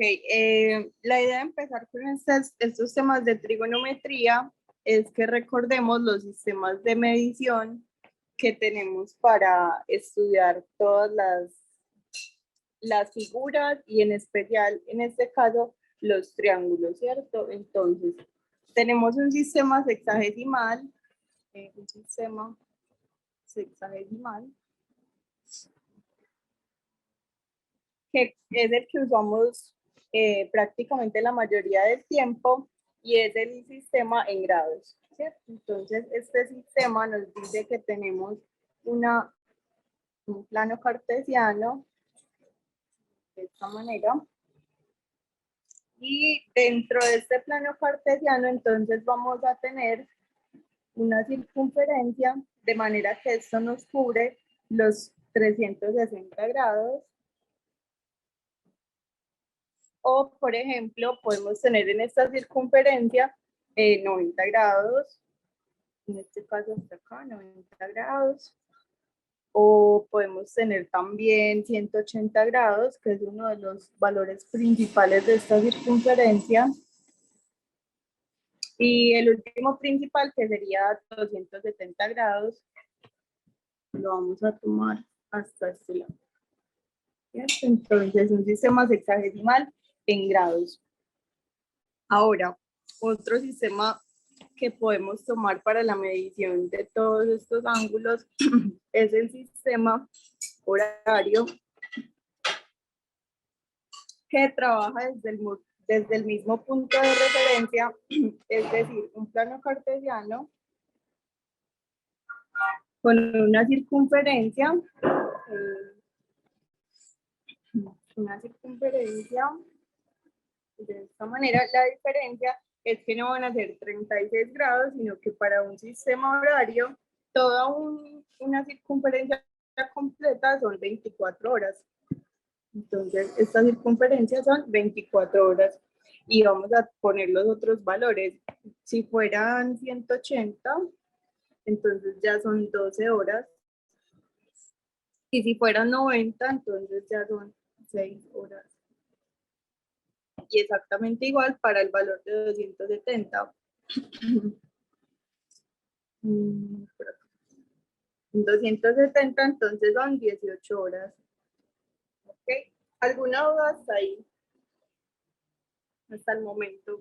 La idea de empezar con estos temas de trigonometría es que recordemos los sistemas de medición que tenemos para estudiar todas las figuras y en especial, en este caso, los triángulos, ¿cierto? Entonces, tenemos un sistema sexagesimal, que es el que usamos prácticamente la mayoría del tiempo y es el sistema en grados, ¿cierto? Entonces, este sistema nos dice que tenemos un plano cartesiano de esta manera y dentro de este plano cartesiano entonces vamos a tener una circunferencia de manera que esto nos cubre los 360 grados. O, por ejemplo, podemos tener en esta circunferencia 90 grados, en este caso hasta acá, 90 grados. O podemos tener también 180 grados, que es uno de los valores principales de esta circunferencia. Y el último principal, que sería 270 grados, lo vamos a tomar hasta este lado. ¿Cierto? Entonces, un sistema sexagesimal en grados. Ahora, otro sistema que podemos tomar para la medición de todos estos ángulos es el sistema horario, que trabaja desde el mismo punto de referencia, es decir, un plano cartesiano con una circunferencia de esta manera. La diferencia es que no van a ser 36 grados, sino que para un sistema horario, toda una circunferencia completa son 24 horas. Entonces, esta circunferencia son 24 horas. Y vamos a poner los otros valores. Si fueran 180, entonces ya son 12 horas. Y si fueran 90, entonces ya son 6 horas. Y exactamente igual para el valor de 270. 270, entonces son 18 horas. ¿Ok? ¿Alguna duda hasta ahí? Hasta el momento.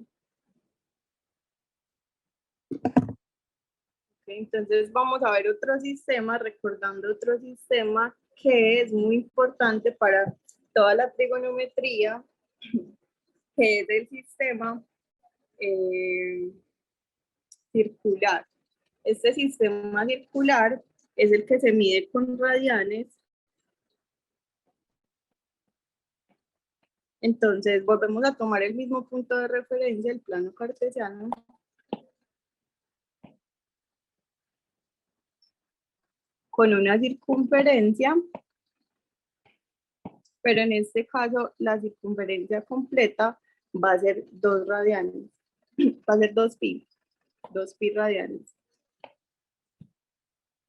Entonces vamos a ver otro sistema, recordando otro sistema que es muy importante para toda la trigonometría, que es el sistema circular. Este sistema circular es el que se mide con radianes. Entonces volvemos a tomar el mismo punto de referencia, el plano cartesiano. Con una circunferencia, pero en este caso la circunferencia completa va a ser 2 radianes, va a ser 2pi radianes.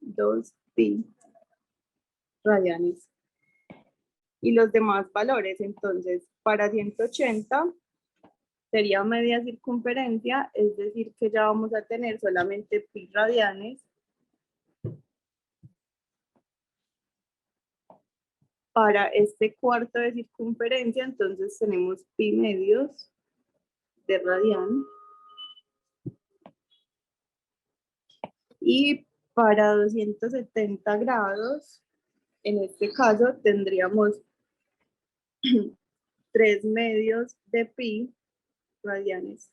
2pi radianes. Y los demás valores, entonces, para 180 sería media circunferencia, es decir, que ya vamos a tener solamente pi radianes. Para este cuarto de circunferencia, entonces tenemos pi medios de radian. Y para 270 grados, en este caso, tendríamos 3 medios de pi radianes.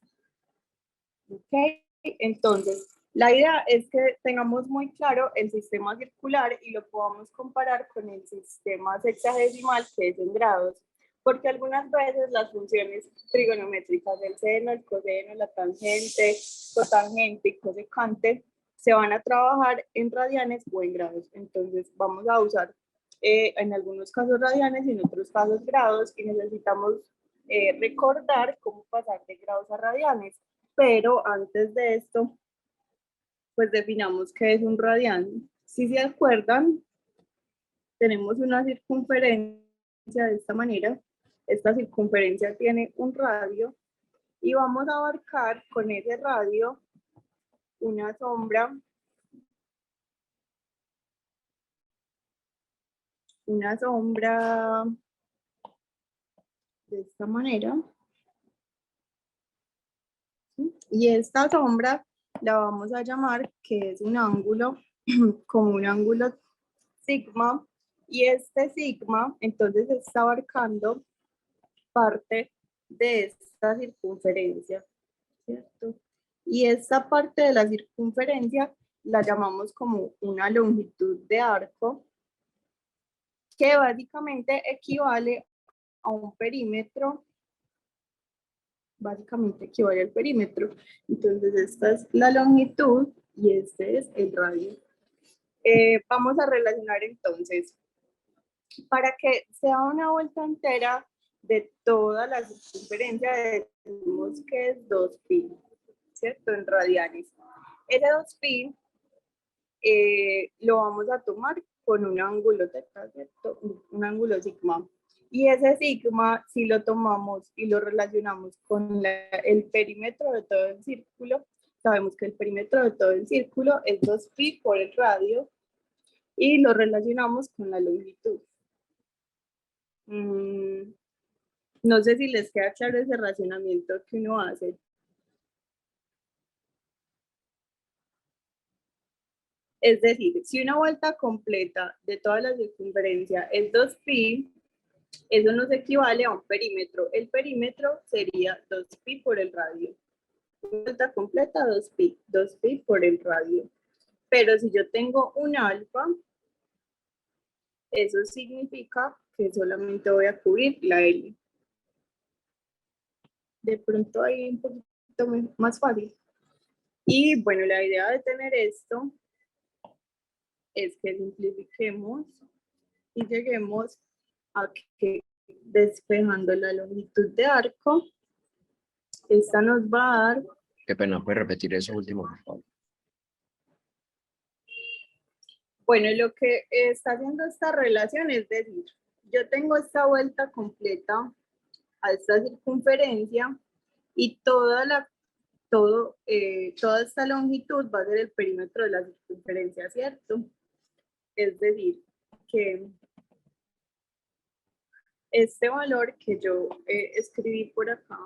¿Ok? Entonces, la idea es que tengamos muy claro el sistema circular y lo podamos comparar con el sistema sexagesimal, que es en grados, porque algunas veces las funciones trigonométricas del seno, el coseno, la tangente, cotangente y cosecante se van a trabajar en radianes o en grados. Entonces, vamos a usar en algunos casos radianes y en otros casos grados, y necesitamos recordar cómo pasar de grados a radianes. Pero antes de esto, pues definamos qué es un radian. Si se acuerdan, tenemos una circunferencia de esta manera esta circunferencia tiene un radio y vamos a abarcar con ese radio una sombra de esta manera. ¿Sí? Y esta sombra la vamos a llamar que es un ángulo, como un ángulo sigma, y este sigma entonces está abarcando parte de esta circunferencia, ¿cierto? Y esta parte de la circunferencia la llamamos como una longitud de arco, que básicamente equivale a un perímetro, al perímetro. Entonces esta es la longitud y este es el radio. Vamos a relacionar entonces, para que sea una vuelta entera de toda la circunferencia, decimos que es 2pi, ¿cierto? En radianes. Ese 2pi lo vamos a tomar con un ángulo teta, ¿cierto? Un ángulo sigma. Y ese sigma, si lo tomamos y lo relacionamos con el perímetro de todo el círculo, sabemos que el perímetro de todo el círculo es 2pi por el radio y lo relacionamos con la longitud. No sé si les queda claro ese razonamiento que uno hace. Es decir, si una vuelta completa de toda la circunferencia es 2pi, eso nos equivale a un perímetro. El perímetro sería 2pi por el radio. Una vuelta completa, 2pi por el radio. Pero si yo tengo un alfa, eso significa que solamente voy a cubrir la L. De pronto ahí un poquito más fácil. Y bueno, la idea de tener esto es que simplifiquemos y lleguemos a que despejando la longitud de arco, esta nos va a dar... Qué pena, ¿puedes repetir eso último, por favor? Bueno, lo que está haciendo esta relación es decir, yo tengo esta vuelta completa a esta circunferencia y toda esta longitud va a ser el perímetro de la circunferencia, ¿cierto? Es decir, que este valor que yo escribí por acá,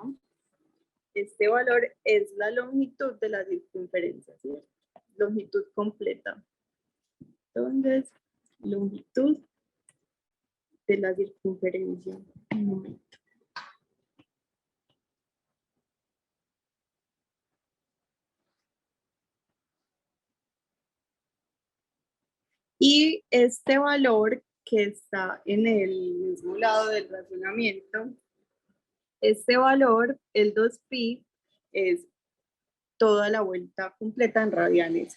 este valor es la longitud de la circunferencia, ¿cierto? Longitud completa. Entonces, longitud de la circunferencia. Un momento. Y este valor que está en el mismo lado del razonamiento, este valor, el 2pi, es toda la vuelta completa en radianes.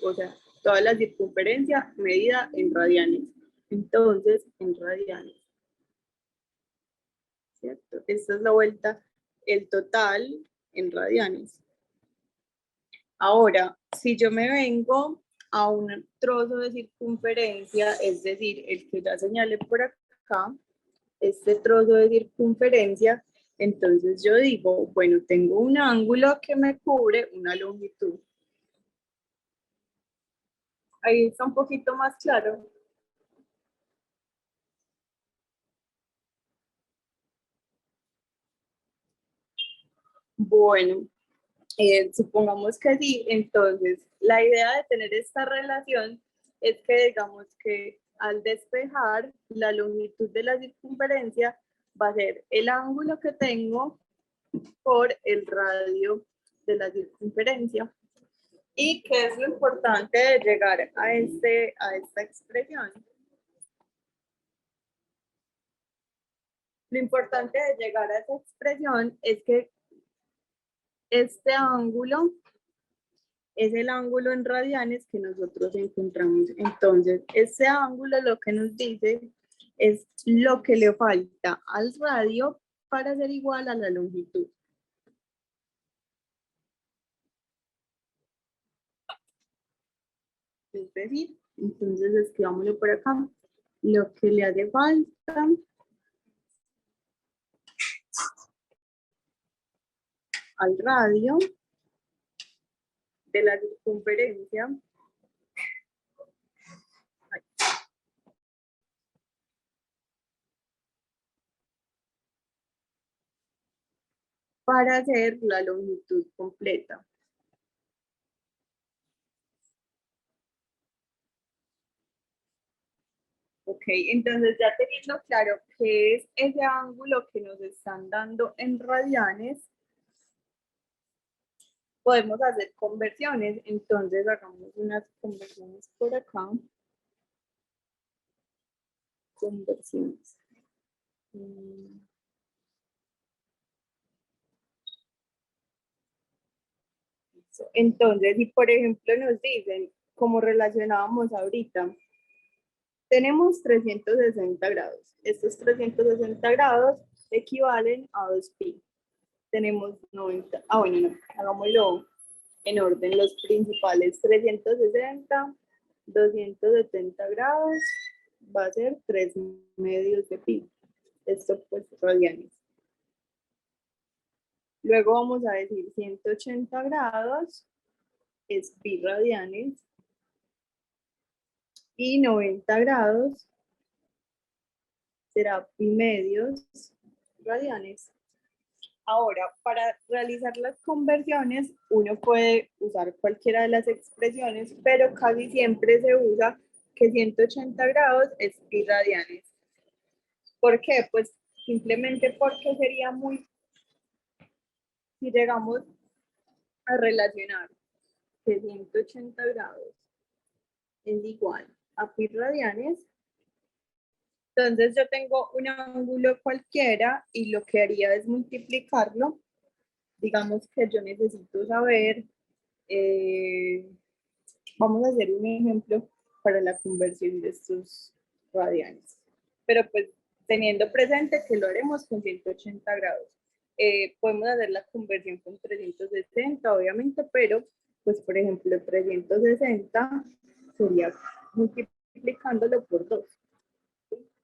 O sea, toda la circunferencia medida en radianes. Entonces, en radianes. ¿Cierto? Esta es la vuelta, el total en radianes. Ahora, si yo me vengo a un trozo de circunferencia, es decir, el que ya señalé por acá, este trozo de circunferencia, entonces yo digo, bueno, tengo un ángulo que me cubre una longitud. Ahí está un poquito más claro. Bueno, supongamos que sí, entonces la idea de tener esta relación es que digamos que al despejar la longitud de la circunferencia va a ser el ángulo que tengo por el radio de la circunferencia. ¿Y qué es lo importante de llegar a esta expresión? Lo importante de llegar a esa expresión es que este ángulo es el ángulo en radianes que nosotros encontramos. Entonces, este ángulo lo que nos dice es lo que le falta al radio para ser igual a la longitud. Es decir, entonces escribámoslo por acá. Lo que le hace falta al radio de la circunferencia para hacer la longitud completa. Ok, entonces ya teniendo claro qué es ese ángulo que nos están dando en radianes, podemos hacer conversiones. Entonces hagamos unas conversiones por acá. Conversiones. Entonces, si por ejemplo nos dicen, como relacionábamos ahorita, tenemos 360 grados. Estos 360 grados equivalen a 2pi. Tenemos 90. Bueno, no, hagámoslo en orden. Los principales 360, 270 grados, va a ser 3 medios de pi. Esto pues radianes. Luego vamos a decir 180 grados es pi radianes y 90 grados será pi medios radianes. Ahora, para realizar las conversiones, uno puede usar cualquiera de las expresiones, pero casi siempre se usa que 180 grados es pi radianes. ¿Por qué? Pues simplemente porque sería muy, si llegamos a relacionar que 180 grados es igual a pi radianes, entonces yo tengo un ángulo cualquiera y lo que haría es multiplicarlo. Digamos que yo necesito saber, vamos a hacer un ejemplo para la conversión de estos radianes, pero pues teniendo presente que lo haremos con 180 grados. Podemos hacer la conversión con 360, obviamente, pero pues por ejemplo 360 sería multiplicándolo por 2.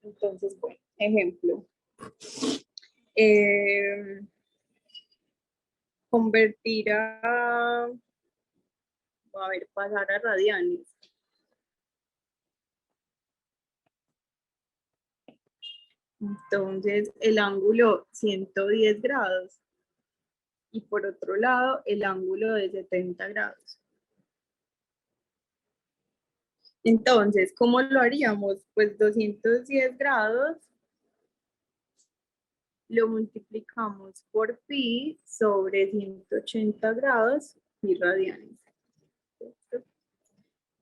Entonces, bueno, ejemplo. Convertir a ver, pasar a radianes. Entonces, el ángulo 110 grados. Y por otro lado, el ángulo de 70 grados. Entonces, ¿cómo lo haríamos? Pues 210 grados lo multiplicamos por pi sobre 180 grados pi radianes.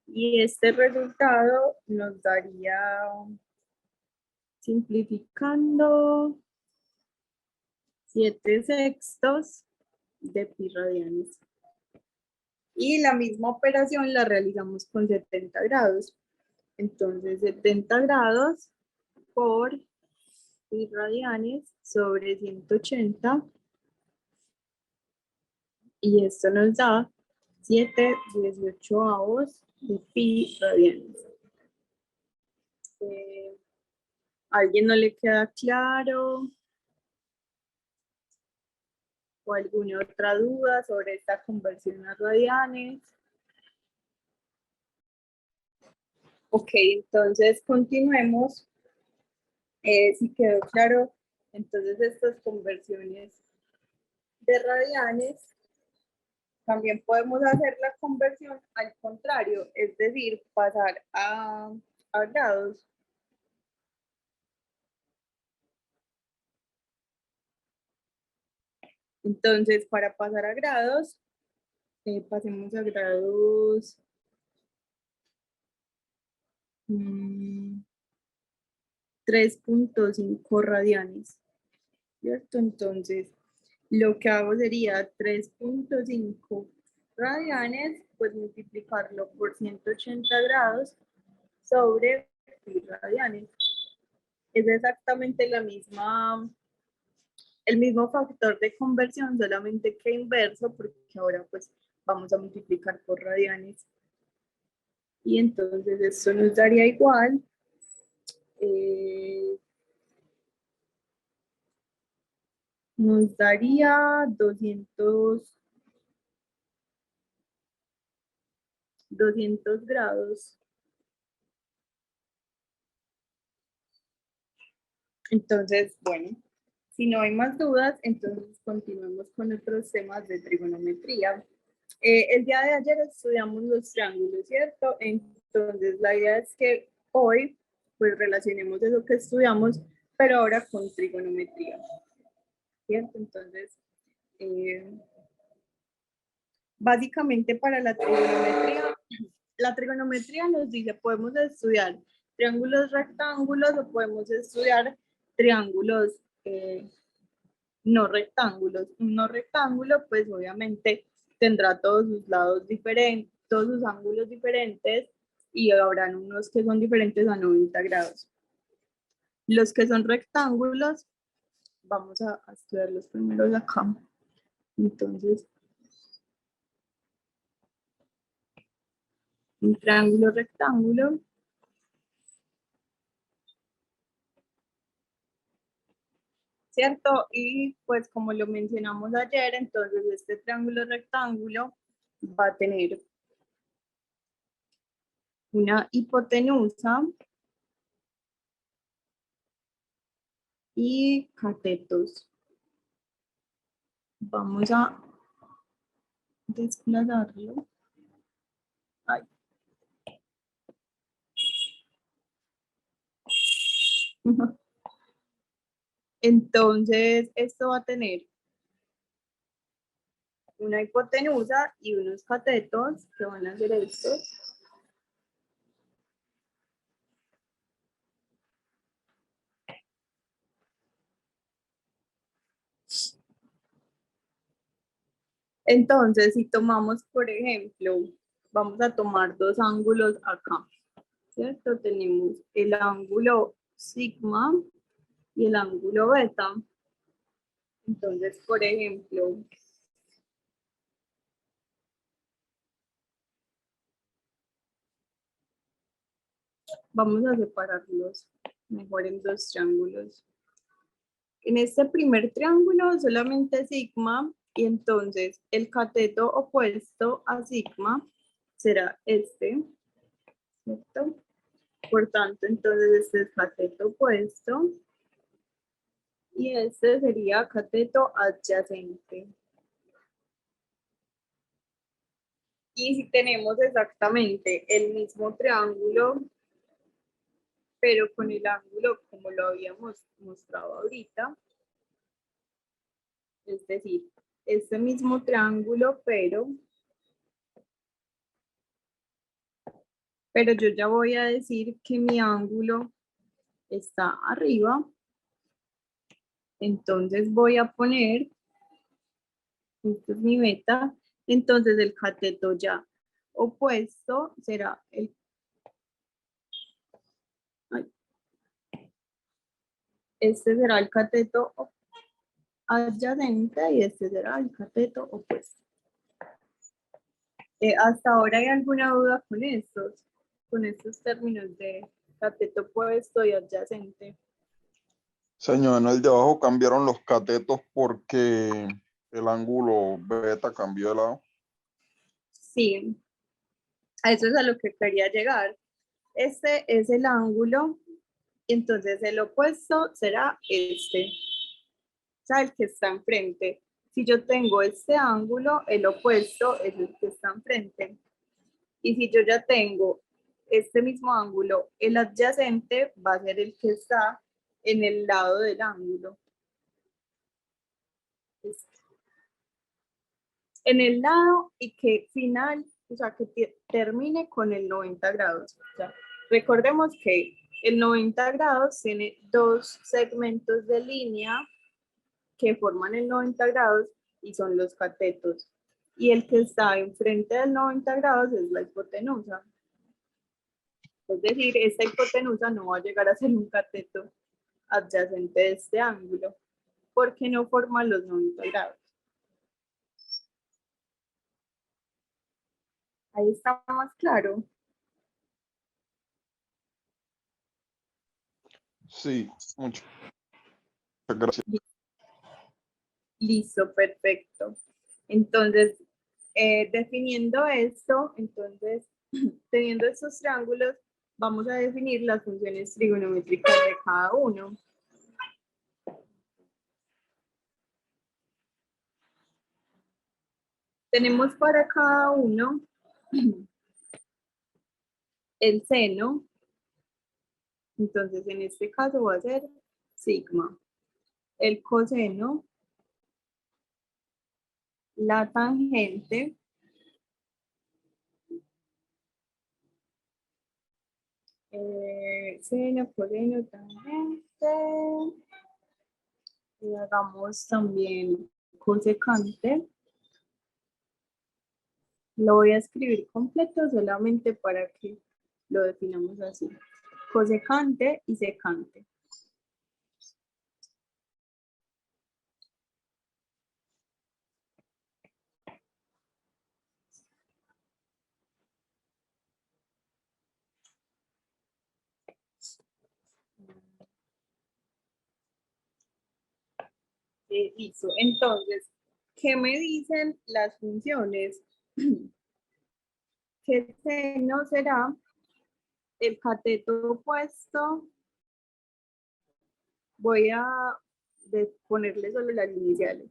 Y este resultado nos daría, simplificando, 7/6 de pi radianes. Y la misma operación la realizamos con 70 grados. Entonces, 70 grados por pi radianes sobre 180. Y esto nos da 7/18 de pi radianes. ¿A alguien no le queda claro? ¿O alguna otra duda sobre esta conversión a radianes? Ok, entonces continuemos. Si quedó claro, entonces estas conversiones de radianes, también podemos hacer la conversión al contrario, es decir, pasar a grados. Entonces, para pasar a grados, pasemos a grados 3.5 radianes, ¿cierto? Entonces, lo que hago sería 3.5 radianes, pues multiplicarlo por 180 grados sobre pi radianes. Es exactamente la misma, el mismo factor de conversión, solamente que inverso, porque ahora pues vamos a multiplicar por radianes. Y entonces esto nos daría igual. Nos daría 200 grados. Entonces, bueno, si no hay más dudas, entonces continuemos con otros temas de trigonometría. El día de ayer estudiamos los triángulos, ¿cierto? Entonces, la idea es que hoy, pues, relacionemos eso que estudiamos, pero ahora con trigonometría, ¿cierto? Entonces, básicamente para la trigonometría nos dice, podemos estudiar triángulos rectángulos o podemos estudiar triángulos no rectángulos. Un no rectángulo, pues obviamente tendrá todos sus lados diferentes, todos sus ángulos diferentes y habrán unos que son diferentes a 90 grados. Los que son rectángulos, vamos a estudiarlos primero acá. Entonces, un triángulo rectángulo. ¿Cierto? Y pues como lo mencionamos ayer, entonces este triángulo rectángulo va a tener una hipotenusa y catetos. Vamos a desplazarlo. Ay. Entonces, esto va a tener una hipotenusa y unos catetos que van a ser estos. Entonces, si tomamos, por ejemplo, vamos a tomar dos ángulos acá, ¿cierto? Tenemos el ángulo sigma y el ángulo beta. Entonces, por ejemplo, vamos a separarlos mejor en dos triángulos. En este primer triángulo solamente sigma y entonces el cateto opuesto a sigma será este, ¿cierto? Por tanto, entonces este es cateto opuesto y este sería cateto adyacente. Y si tenemos exactamente el mismo triángulo, pero con el ángulo como lo habíamos mostrado ahorita, es decir, este mismo triángulo, pero yo ya voy a decir que mi ángulo está arriba, entonces voy a poner, esta es mi meta, entonces el cateto ya opuesto será este será el cateto adyacente y este será el cateto opuesto. ¿Hasta ahora hay alguna duda con estos términos de cateto opuesto y adyacente? Señor, en el de abajo cambiaron los catetos porque el ángulo beta cambió de lado. Sí, a eso es a lo que quería llegar. Este es el ángulo, y entonces el opuesto será este, o sea, el que está enfrente. Si yo tengo este ángulo, el opuesto es el que está enfrente. Y si yo ya tengo este mismo ángulo, el adyacente va a ser el que está en el lado del ángulo. En el lado y que final, o sea, que termine con el 90 grados. O sea, recordemos que el 90 grados tiene dos segmentos de línea que forman el 90 grados y son los catetos. Y el que está enfrente del 90 grados es la hipotenusa. Es decir, esta hipotenusa no va a llegar a ser un cateto adyacente de este ángulo, porque no forma los 90 grados. Ahí está más claro. Sí, muchas gracias. Listo, perfecto. Entonces, definiendo esto, entonces, teniendo estos triángulos, vamos a definir las funciones trigonométricas de cada uno. Tenemos para cada uno el seno. Entonces, en este caso va a ser sigma. El coseno, la tangente, seno, coseno, tangente. Y hagamos también cosecante. Lo voy a escribir completo solamente para que lo definamos así. Cosecante y secante. Listo. Entonces, ¿qué me dicen las funciones? ¿Qué seno será el cateto opuesto? Voy a ponerle solo las iniciales.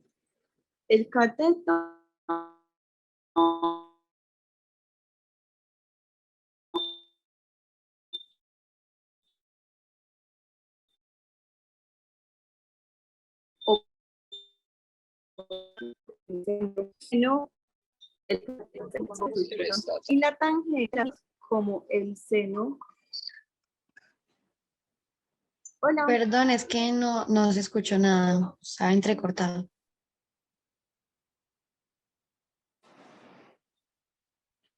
El cateto seno, el cateto y la tangente como el seno. Hola. Perdón, es que no se escuchó nada, estaba entrecortado.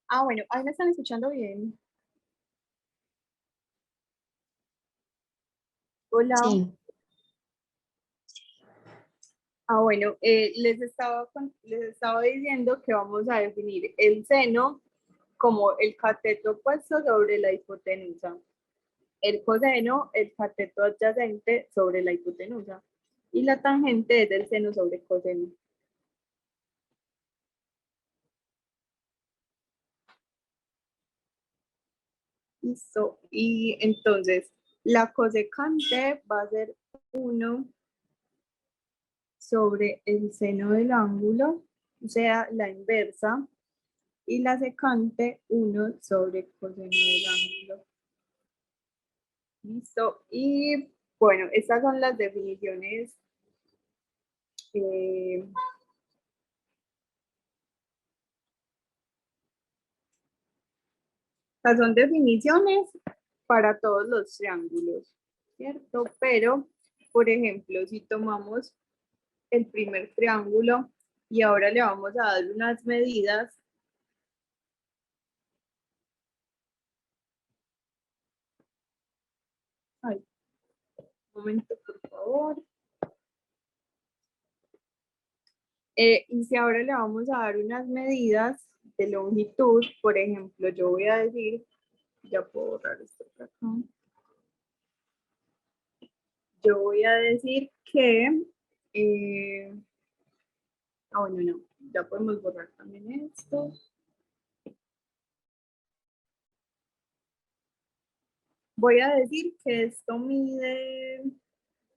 Ah, bueno, ahí me están escuchando bien. Hola. Sí. Ah, bueno, les estaba diciendo que vamos a definir el seno como el cateto opuesto sobre la hipotenusa, el coseno, el cateto adyacente sobre la hipotenusa, y la tangente es del seno sobre coseno. Listo. Y entonces, la cosecante va a ser 1 sobre el seno del ángulo, o sea, la inversa, y la secante 1 sobre coseno del ángulo. Listo. Y bueno, estas son las definiciones. Estas son definiciones para todos los triángulos, ¿cierto? Pero, por ejemplo, si tomamos el primer triángulo y ahora le vamos a dar unas medidas. Ay, un momento, por favor. Y si ahora le vamos a dar unas medidas de longitud, por ejemplo, yo voy a decir, ya puedo borrar esto por acá. Yo voy a decir que, bueno, no, ya podemos borrar también esto. Voy a decir que esto mide,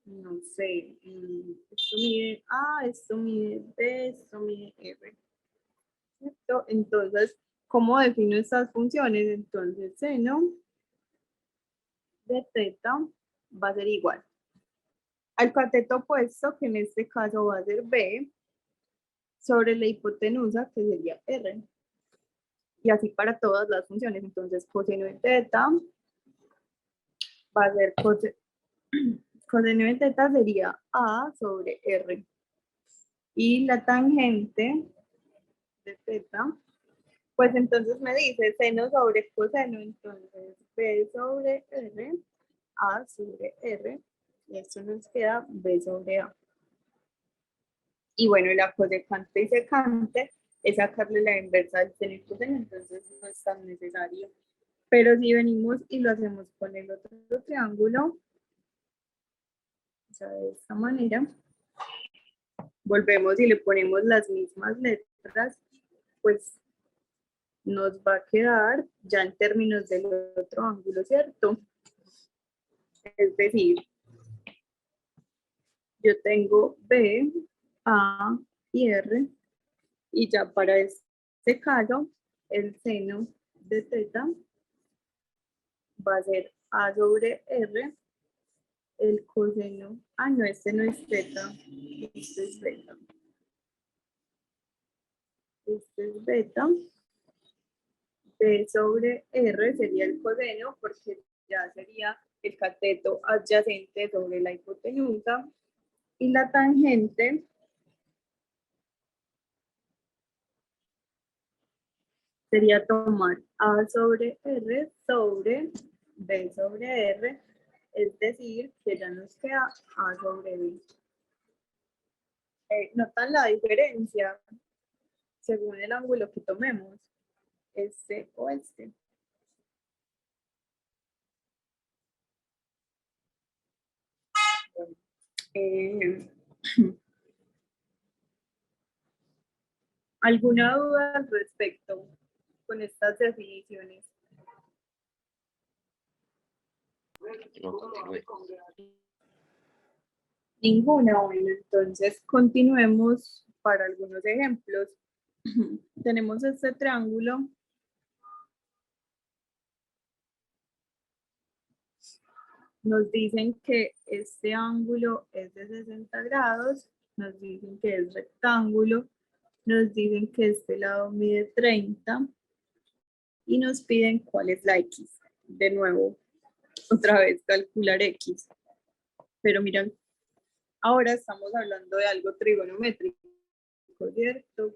no sé, esto mide A, esto mide B, esto mide R. ¿Cierto? Entonces, ¿cómo defino estas funciones? Entonces, seno de teta va a ser igual al cateto opuesto, que en este caso va a ser B, sobre la hipotenusa, que sería R. Y así para todas las funciones. Entonces, coseno de teta va a ser coseno de teta sería A sobre R. Y la tangente de teta, pues entonces me dice seno sobre coseno, entonces B sobre R, A sobre R, y esto nos queda B sobre A. Y bueno, la cosecante y secante es sacarle la inversa del seno y coseno, entonces no es tan necesario. Pero si venimos y lo hacemos con el otro triángulo, o sea, de esta manera, volvemos y le ponemos las mismas letras, pues nos va a quedar ya en términos del otro ángulo, ¿cierto? Es decir, yo tengo B, A y R, y ya para este caso, el seno de teta va a ser A sobre R, el coseno, no, este no es teta, este es beta. Este es beta. B sobre R sería el coseno, porque ya sería el cateto adyacente sobre la hipotenusa. Y la tangente sería tomar A sobre R sobre B sobre R, es decir, que ya nos queda A sobre B. ¿Notan la diferencia según el ángulo que tomemos? Este o este. ¿Alguna duda al respecto con estas definiciones? No, continúe. Ninguna. Bueno, entonces continuemos para algunos ejemplos. Tenemos este triángulo. Nos dicen que este ángulo es de 60 grados, nos dicen que es rectángulo, nos dicen que este lado mide 30 y nos piden cuál es la X. De nuevo, otra vez calcular X. Pero miren, ahora estamos hablando de algo trigonométrico, ¿cierto?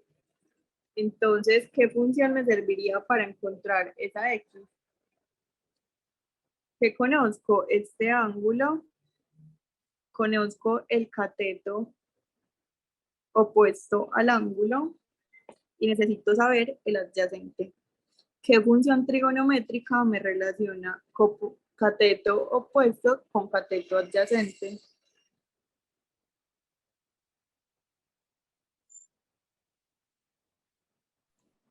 Entonces, ¿qué función me serviría para encontrar esa X? Que conozco este ángulo, conozco el cateto opuesto al ángulo y necesito saber el adyacente. ¿Qué función trigonométrica me relaciona cateto opuesto con cateto adyacente?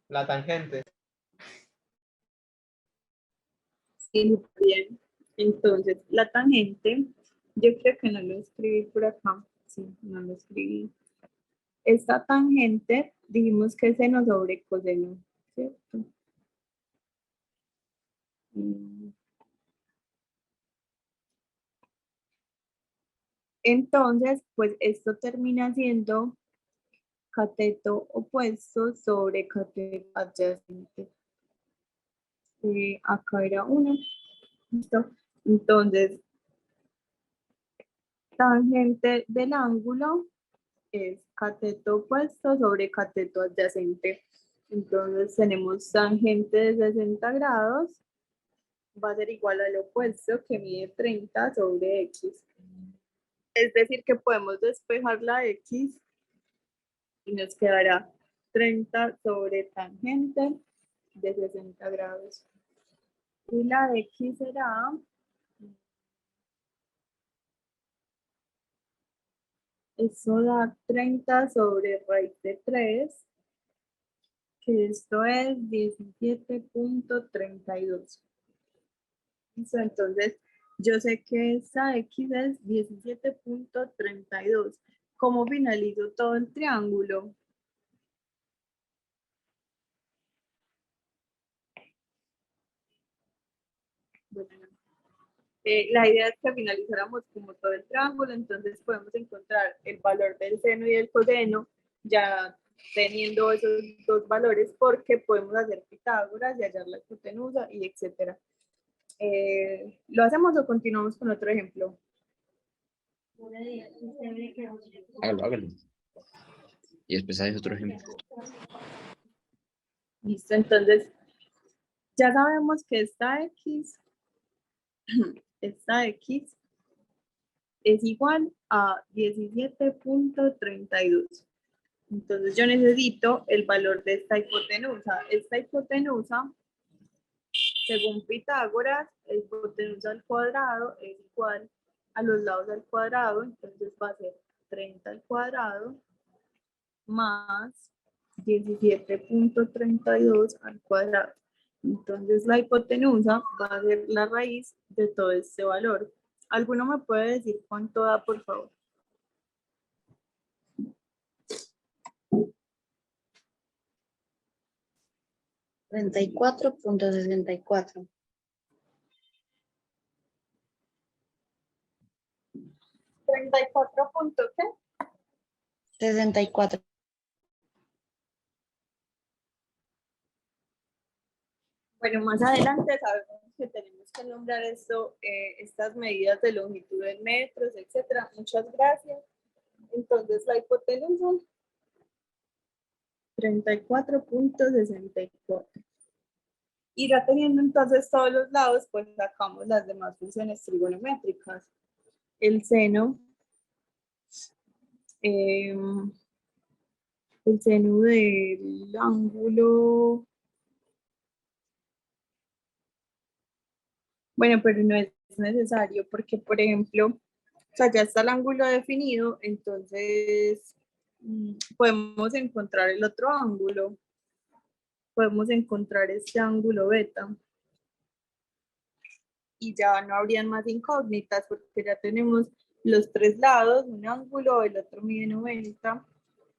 La tangente. Sí, bien. Entonces, la tangente, yo creo que no lo escribí por acá. Sí, no lo escribí. Esta tangente, dijimos que es seno sobre coseno, ¿cierto? Entonces, pues esto termina siendo cateto opuesto sobre cateto adyacente. Acá era 1. ¿Listo? Entonces, tangente del ángulo es cateto opuesto sobre cateto adyacente. Entonces tenemos tangente de 60 grados, va a ser igual al opuesto que mide 30 sobre X. Es decir, que podemos despejar la X y nos quedará 30 sobre tangente de 60 grados. Y la X será eso da 30 sobre raíz de 3, que esto es 17.32. Entonces, yo sé que esta X es 17.32. ¿Cómo finalizo todo el triángulo? Bueno, la idea es que finalizáramos como todo el triángulo, entonces podemos encontrar el valor del seno y del coseno, ya teniendo esos dos valores, porque podemos hacer Pitágoras y hallar la hipotenusa y etcétera. ¿Lo hacemos o continuamos con otro ejemplo? Hágalo, hágalo. Y después hay otro ejemplo. Listo, entonces ya sabemos que esta X es igual a 17.32. Entonces yo necesito el valor de esta hipotenusa. Esta hipotenusa, según Pitágoras, la hipotenusa al cuadrado es igual a los lados al cuadrado, entonces va a ser 30 al cuadrado más 17.32 al cuadrado. Entonces la hipotenusa va a ser la raíz de todo este valor. ¿Alguno me puede decir cuánto da, por favor? $34.64. 34 puntos, ¿qué? 64. Bueno, más adelante sabemos que tenemos que nombrar esto, estas medidas de longitud en metros, etcétera. Muchas gracias. Entonces la hipotenusa 34.64. Y ya teniendo entonces todos los lados, pues sacamos las demás funciones trigonométricas. El seno del ángulo. Bueno, pero no es necesario porque, por ejemplo, o sea, ya está el ángulo definido, entonces podemos encontrar el otro ángulo. Podemos encontrar este ángulo beta. Y ya no habrían más incógnitas porque ya tenemos los tres lados, un ángulo, el otro mide 90.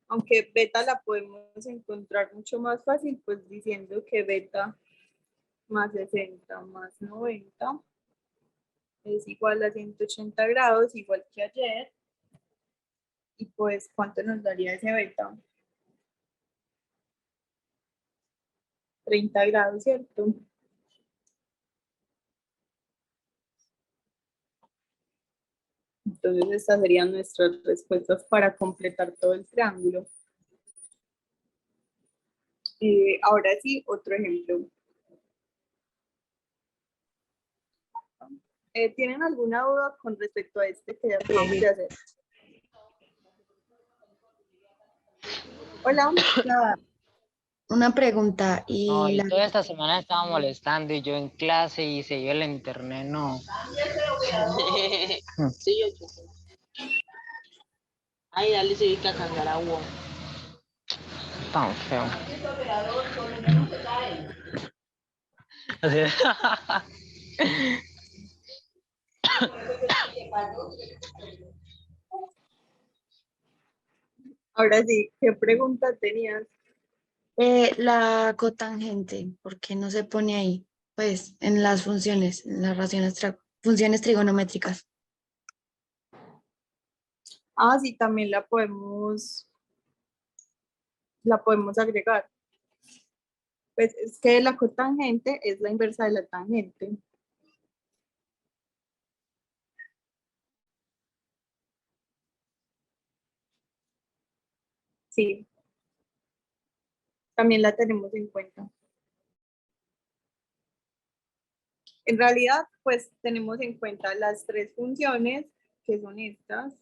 Aunque beta la podemos encontrar mucho más fácil, pues diciendo que beta más 60 más 90 es igual a 180 grados, igual que ayer. Y pues, ¿cuánto nos daría ese beta? 30 grados, ¿cierto? Entonces, estas serían nuestras respuestas para completar todo el triángulo. Ahora sí, otro ejemplo. ¿Tienen alguna duda con respecto a este que acabamos de hacer? Hola. Una pregunta, No, y y la, toda esta semana estaba molestando y yo en clase y se yo el internet, no. Sí, yo sé. Ay, dale, se ubica a cargar agua. Tan feo. Así es. Ahora sí, ¿qué pregunta tenías? la cotangente, ¿por qué no se pone ahí? Pues en las funciones, en las funciones trigonométricas. Ah, sí, también la podemos agregar. Pues es que la cotangente es la inversa de la tangente. Sí, también la tenemos en cuenta. En realidad, pues tenemos en cuenta las tres funciones, que son estas,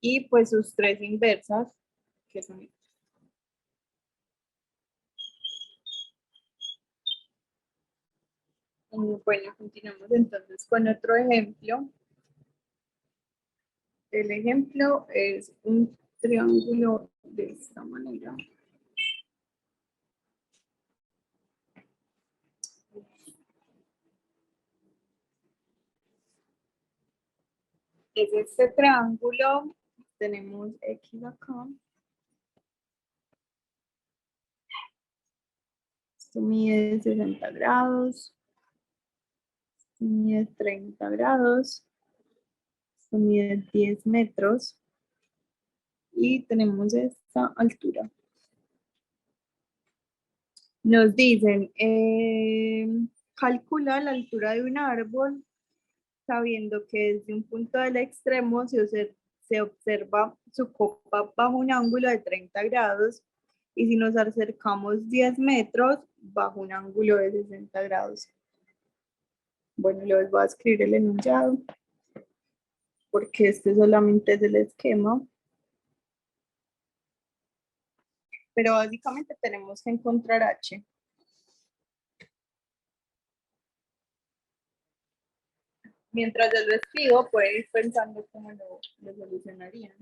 y pues sus tres inversas, que son estas. Bueno, continuamos entonces con otro ejemplo. El ejemplo es un triángulo de esta manera. Es este triángulo, tenemos X acá. Esto mide 60 grados, esto mide 30 grados, esto mide 10 metros y tenemos esta altura. Nos dicen, calcula la altura de un árbol sabiendo que desde un punto del extremo se observa su copa bajo un ángulo de 30 grados y si nos acercamos 10 metros bajo un ángulo de 60 grados. Bueno, les voy a escribir el enunciado porque este solamente es el esquema. Pero básicamente tenemos que encontrar H. Mientras yo lo escribo, puede ir pensando cómo lo solucionarían.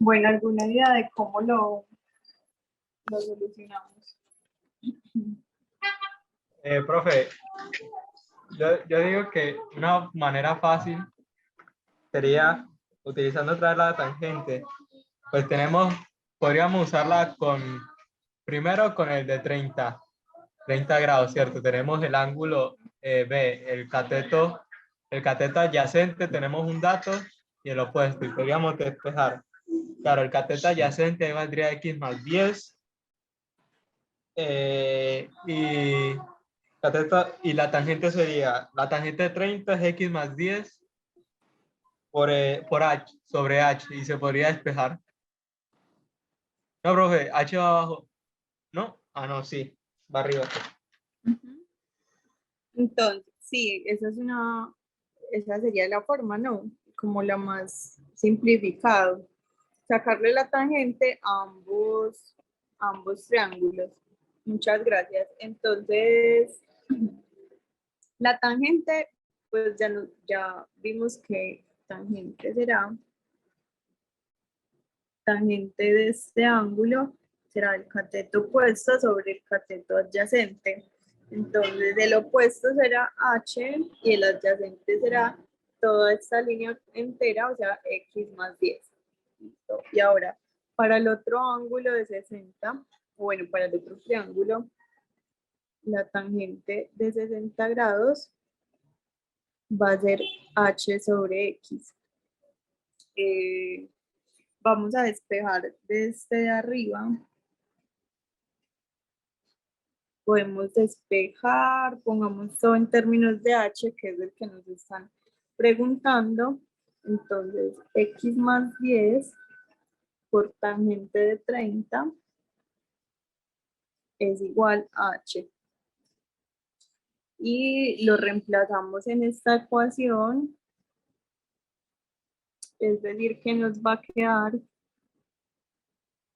Bueno, ¿alguna idea de cómo lo solucionamos? Profe, yo digo que una manera fácil sería, utilizando otra vez la tangente, pues podríamos usarla primero con el de 30 grados, ¿cierto? Tenemos el ángulo B, el cateto adyacente, tenemos un dato y el opuesto, y podríamos despejar. Claro, el cateto adyacente ahí valdría x más 10, y la tangente sería, la tangente de 30 es x más 10 por h, sobre h, y se podría despejar. No, profe, h va abajo. ¿No? Ah, no, sí, va arriba. Entonces, sí, esa sería la forma, ¿no? Como la más simplificada. Sacarle la tangente a ambos triángulos. Muchas gracias. Entonces, la tangente, pues ya vimos que tangente será tangente de este ángulo será el cateto opuesto sobre el cateto adyacente. Entonces, el opuesto será h y el adyacente será toda esta línea entera, o sea, x más 10. ¿Listo? Y ahora, para el otro ángulo de 60, bueno, para el otro triángulo, la tangente de 60 grados va a ser h sobre x. Vamos a despejar desde arriba. Podemos despejar, pongamos todo en términos de h, que es el que nos están preguntando. Entonces, x más 10 por tangente de 30 es igual a h. Y lo reemplazamos en esta ecuación, es decir, que nos va a quedar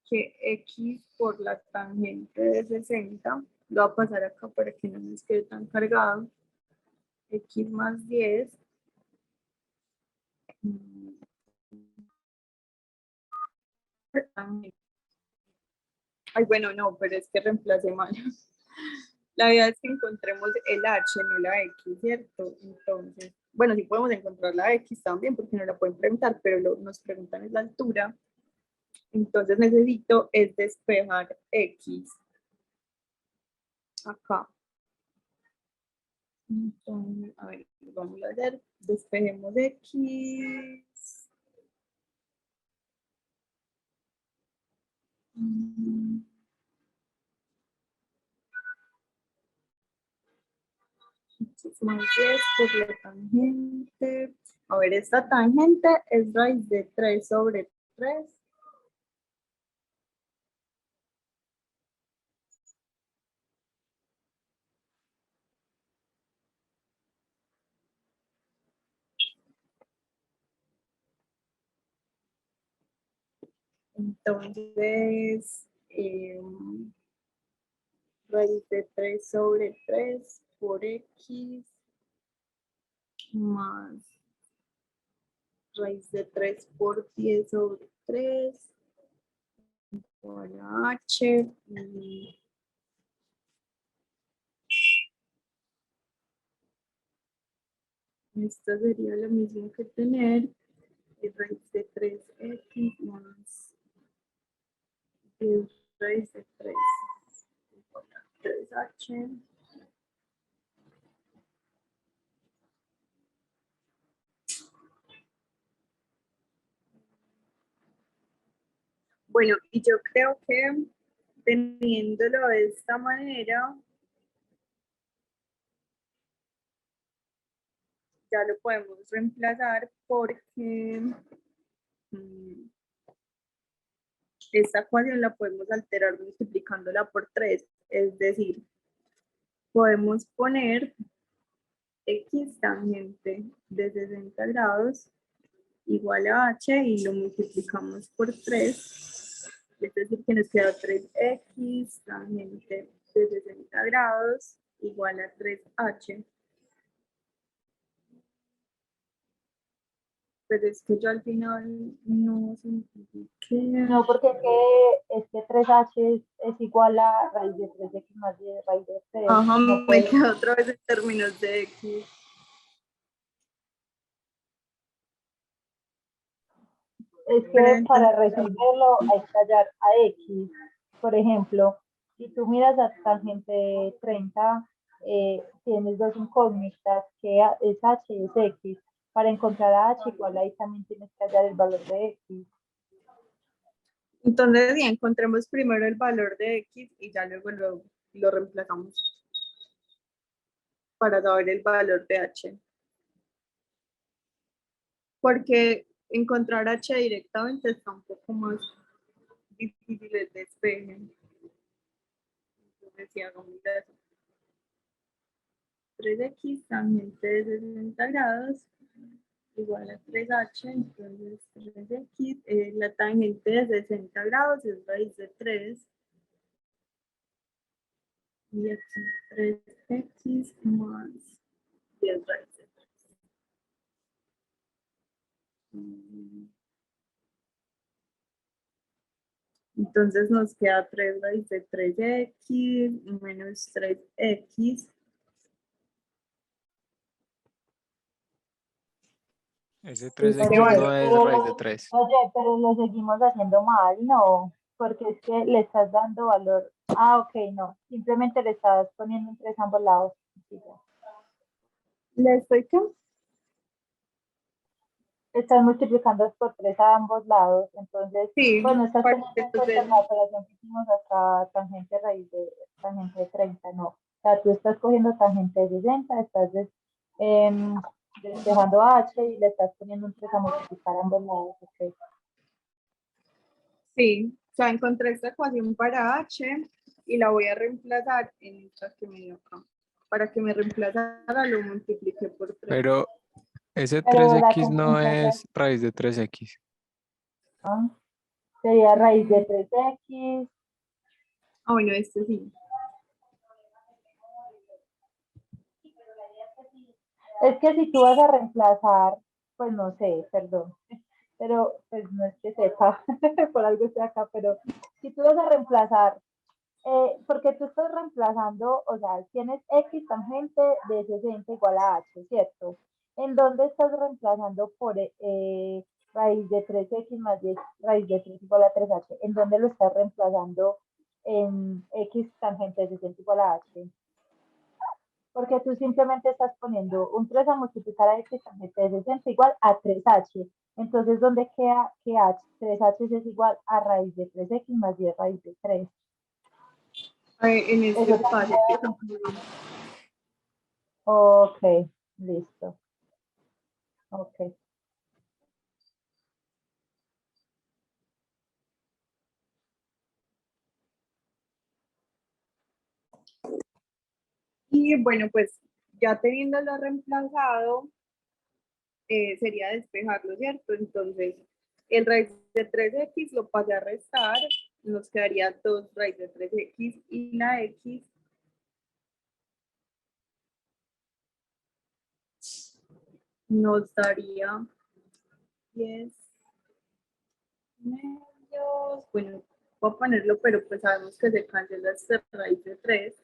que x por la tangente de 60, lo voy a pasar acá para que no nos quede tan cargado, x más 10 ay, bueno, no, pero es que reemplacé mal. La idea es que encontremos el h, no la x, ¿cierto? Entonces, bueno, sí podemos encontrar la x también, porque no la pueden preguntar, pero nos preguntan es la altura. Entonces necesito es despejar x. Acá. Entonces, a ver, vamos a hacer, despejemos x. X más 10 por la tangente. A ver, esta tangente es raíz de 3 sobre 3. Entonces, raíz de 3 sobre 3 por x más raíz de 3 por 10 sobre 3 por h. Y esto sería lo mismo que tener raíz de 3x más 10 raíz de 3 por 3h. Bueno, y yo creo que teniéndolo de esta manera, ya lo podemos reemplazar porque esta ecuación la podemos alterar multiplicándola por 3. Es decir, podemos poner x tangente de 60 grados igual a h y lo multiplicamos por 3. Es decir, que nos queda 3x tangente de 60 grados igual a 3h. Pero es que yo al final no simplifiqué. No, porque es que 3h es igual a raíz de 3x más 10 raíz de 3. Ajá, No me puedes, quedo otra vez en términos de X. es Pero que entonces, para resolverlo hay que hallar a x. Por ejemplo, si tú miras a tangente 30, tienes dos incógnitas, que es h y es x. Para encontrar a h igual ahí también tienes que hallar el valor de x. entonces ya encontremos primero el valor de X y ya luego lo reemplazamos para saber el valor de H. Porque encontrar H directamente está un poco más difícil de despeje. Entonces, si hagamos eso. 3x tangente de 60 grados igual a 3h, entonces 3x, la tangente de 60 grados es raíz de 3. Y aquí 3x más 10 raíz de 3. Entonces nos queda 3 raíz de 3x menos 3x. Ese ¿Qué 3x no valor? es raíz de 3. Oye, pero lo seguimos haciendo mal, no, porque es que le estás dando valor. Ah, ok, no, simplemente le estás poniendo entre ambos lados. Sí, ya. ¿Le estoy qué? Estás multiplicando por 3 a ambos lados, entonces, Sí, pues no estás para teniendo que en cuenta entonces, la operación que hicimos hasta tangente raíz de tangente de 30, no. O sea, tú estás cogiendo tangente de 60, estás despejando h y le estás poniendo un 3 a multiplicar ambos lados. Okay. sí, o sea, encontré esta ecuación para h y la voy a reemplazar en esta que me dio acá. Para que me reemplazara lo multipliqué por 3. Pero ese Pero la 3x no es raíz de 3x. ¿no? Sería raíz de 3x. Ah, bueno, este sí. Es que si tú vas a reemplazar, pues no sé, perdón, pero pues no es que sepa, por algo estoy acá, pero si tú vas a reemplazar, porque tú estás reemplazando, o sea, tienes x tangente de 60 igual a h, ¿cierto? ¿En dónde estás reemplazando por raíz de 3x más 10 raíz de 3 igual a 3h? ¿En dónde lo estás reemplazando en x tangente de 60 igual a h? Porque tú simplemente estás poniendo un 3 a multiplicar a x tangente de 60 igual a 3h. Entonces, ¿dónde queda que h? 3h es igual a raíz de 3x más 10 raíz de 3. En este Eso también. espacio. Que son- Ok, listo. Ok. Y bueno, pues ya teniéndolo reemplazado, sería despejarlo, ¿cierto? Entonces, el raíz de 3x lo pasé a restar, nos quedaría 2 raíz de 3x y la x nos daría 10 medios. Bueno, voy a ponerlo, pero pues sabemos que se cancela esta raíz de 3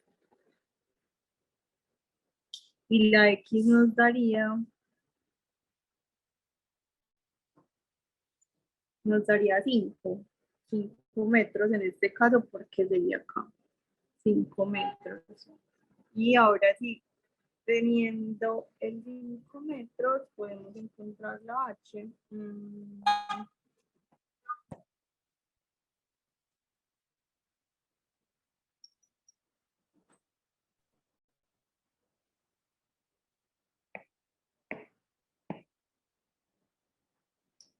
y la x nos daría 5 metros en este caso, porque sería acá 5 metros. Y ahora sí, teniendo el 5 metros, podemos encontrar la H.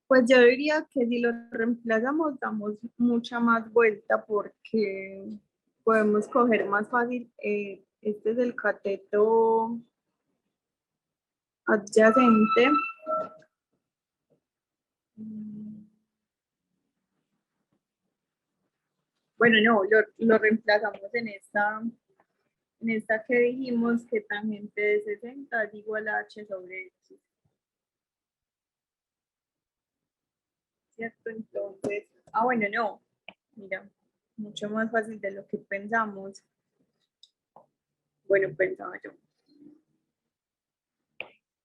Pues yo diría que si lo reemplazamos, damos mucha más vuelta porque podemos coger más fácil. Este es el cateto adyacente. Bueno, no, lo reemplazamos en esta que dijimos que tangente de 60 es igual a h sobre x. ¿cierto? Entonces, bueno, no, mira, mucho más fácil de lo que pensamos. Bueno, pensaba yo.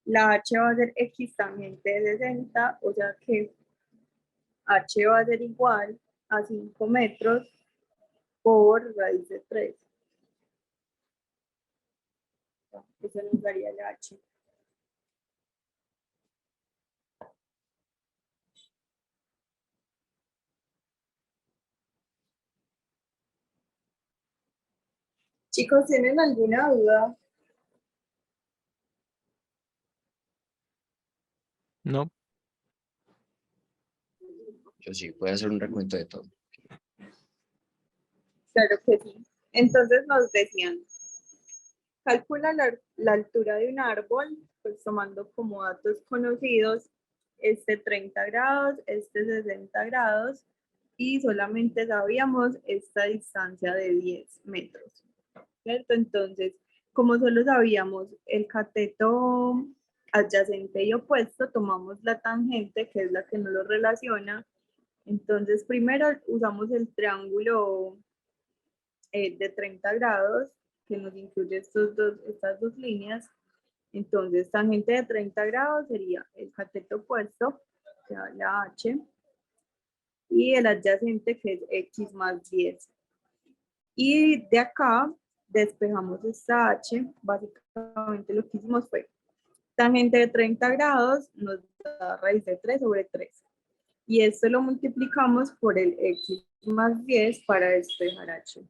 La h va a ser x tangente de 60, o sea que h va a ser igual a 5 metros por raíz de 3. Eso nos daría la h. Chicos, ¿tienen alguna duda? No, Yo sí, voy a hacer un recuento de todo. Claro que sí. Entonces nos decían, calcula la altura de un árbol, pues tomando como datos conocidos, 30 grados, 60 grados, y solamente sabíamos esta distancia de 10 metros, ¿cierto? Entonces, como solo sabíamos el cateto adyacente y opuesto, tomamos la tangente, que es la que nos lo relaciona. Entonces, primero usamos el triángulo de 30 grados, que nos incluye estas dos líneas. Entonces, tangente de 30 grados sería el cateto opuesto, o sea, la h, y el adyacente, que es x más 10. Y de acá despejamos esta h. Básicamente lo que hicimos fue, tangente de 30 grados nos da raíz de 3 sobre 3. Y esto lo multiplicamos por el x más 10 para despejar h,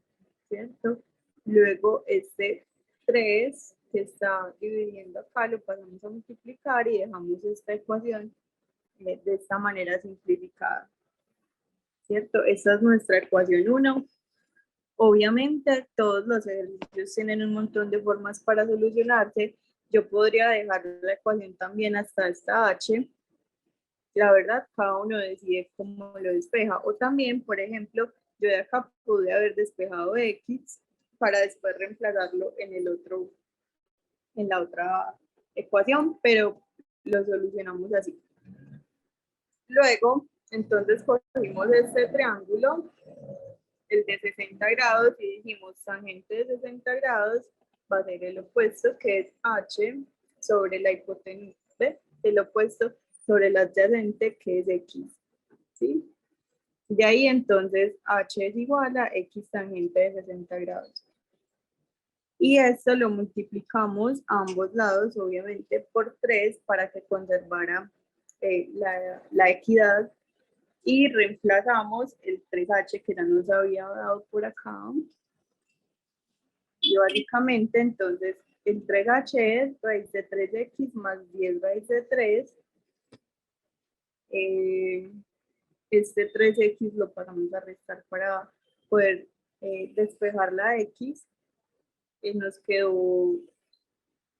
¿cierto? Luego este 3 que está dividiendo acá lo pasamos a multiplicar y dejamos esta ecuación de esta manera simplificada, ¿cierto? Esta es nuestra ecuación 1. Obviamente todos los ejercicios tienen un montón de formas para solucionarse. Yo podría dejar la ecuación también hasta esta h. La verdad, cada uno decide cómo lo despeja. O también, por ejemplo, yo de acá pude haber despejado x para después reemplazarlo en el otro, en la otra ecuación, pero lo solucionamos así. Luego, entonces cogimos este triángulo, el de 60 grados, y dijimos tangente de 60 grados va a ser el opuesto, que es h, sobre la hipotenusa, el opuesto sobre el adyacente, que es x, ¿sí? De ahí entonces h es igual a x tangente de 60 grados. Y esto lo multiplicamos a ambos lados, obviamente, por 3 para que conservara la equidad. Y reemplazamos el 3h que ya nos había dado por acá. Y básicamente entonces el 3h es raíz de 3x más 10 raíz de 3. Este 3x lo pasamos a restar para poder despejar la x. Nos quedó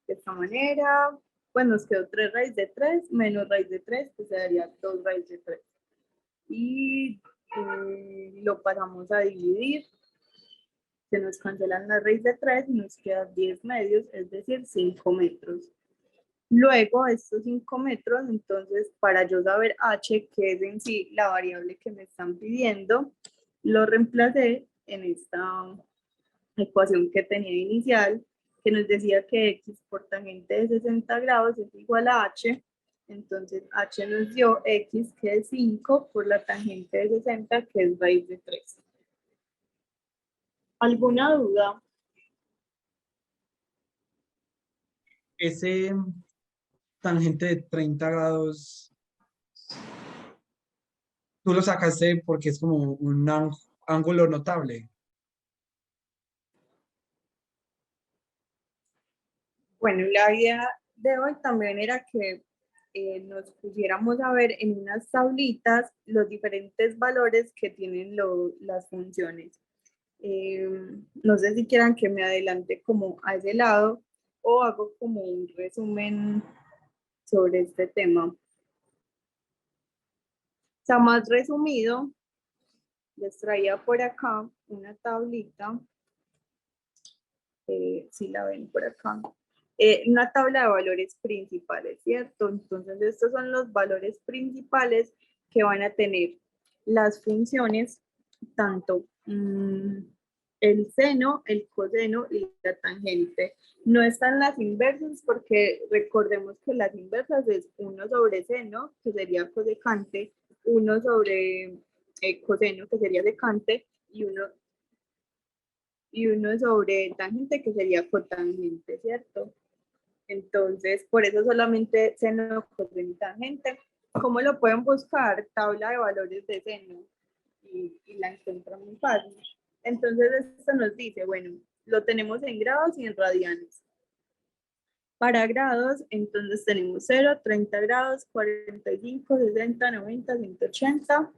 de esta manera. Pues nos quedó 3 raíz de 3 menos raíz de 3, que se daría 2 raíz de 3. Y lo pasamos a dividir. Se nos cancelan la raíz de 3 y nos queda 10 medios, es decir, 5 metros. Luego, estos 5 metros, entonces, para yo saber h, que es en sí la variable que me están pidiendo, lo reemplacé en esta ecuación que tenía inicial, que nos decía que x por tangente de 60 grados es igual a h. Entonces, h nos dio x, que es 5, por la tangente de 60, que es raíz de 3. ¿Alguna duda? Ese tangente de 30 grados, tú lo sacaste porque es como un ángulo notable. Bueno, la idea de hoy también era que nos pusiéramos a ver en unas tablitas los diferentes valores que tienen las funciones. No sé si quieran que me adelante como a ese lado o hago como un resumen sobre este tema. O sea, más resumido, les traía por acá una tablita, si la ven por acá, una tabla de valores principales, ¿cierto? Entonces estos son los valores principales que van a tener las funciones, tanto el seno, el coseno y la tangente. No están las inversas porque recordemos que las inversas es 1 sobre seno, que sería cosecante, 1 sobre coseno, que sería secante, y uno sobre tangente, que sería cotangente, ¿cierto? Entonces, por eso solamente seno, coseno y tangente. ¿Cómo lo pueden buscar? Tabla de valores de seno, y la encuentran muy fácil. Entonces, esto nos dice, bueno, lo tenemos en grados y en radianes. Para grados, entonces tenemos 0, 30 grados, 45, 60, 90, 180,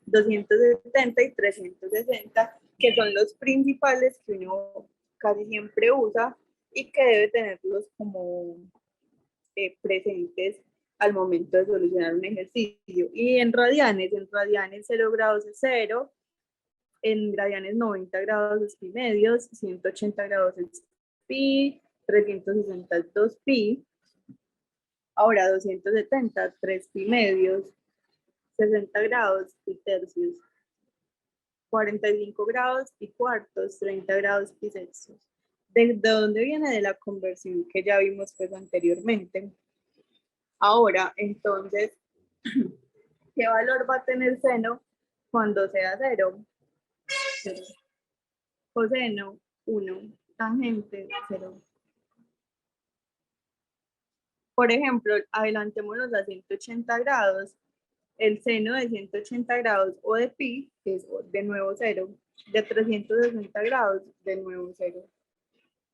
270 y 360, que son los principales que uno casi siempre usa y que debe tenerlos como presentes al momento de solucionar un ejercicio. Y en radianes 0 grados es 0, en radianes 90 grados es pi medios, 180 grados es pi, 360 es 2 pi, ahora 270, 3 pi medios, 60 grados pi tercios, 45 grados pi cuartos, 30 grados pi sextos. ¿De dónde viene? De la conversión que ya vimos pues anteriormente. Ahora, entonces, ¿qué valor va a tener seno cuando sea 0? Coseno, 1. Tangente, 0. Por ejemplo, adelantémonos a 180 grados. El seno de 180 grados o de pi es de nuevo 0. De 360 grados, de nuevo 0.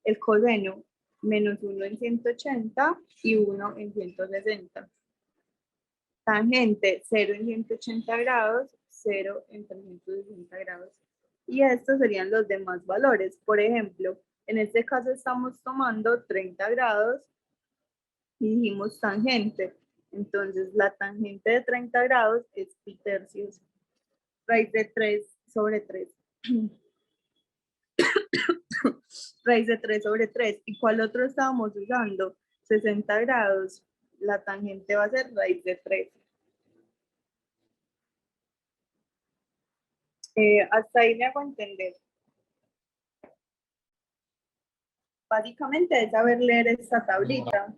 El coseno, menos 1 en 180 y 1 en 160. Tangente, 0 en 180 grados, 0 en 360 grados. Y estos serían los demás valores. Por ejemplo, en este caso estamos tomando 30 grados y dijimos tangente. Entonces, la tangente de 30 grados es pi tercios, raíz de 3 sobre 3. Raíz de 3 sobre 3. ¿Y cuál otro estábamos usando? 60 grados. La tangente va a ser raíz de 3. Hasta ahí me hago entender. Básicamente es saber leer esta tablita.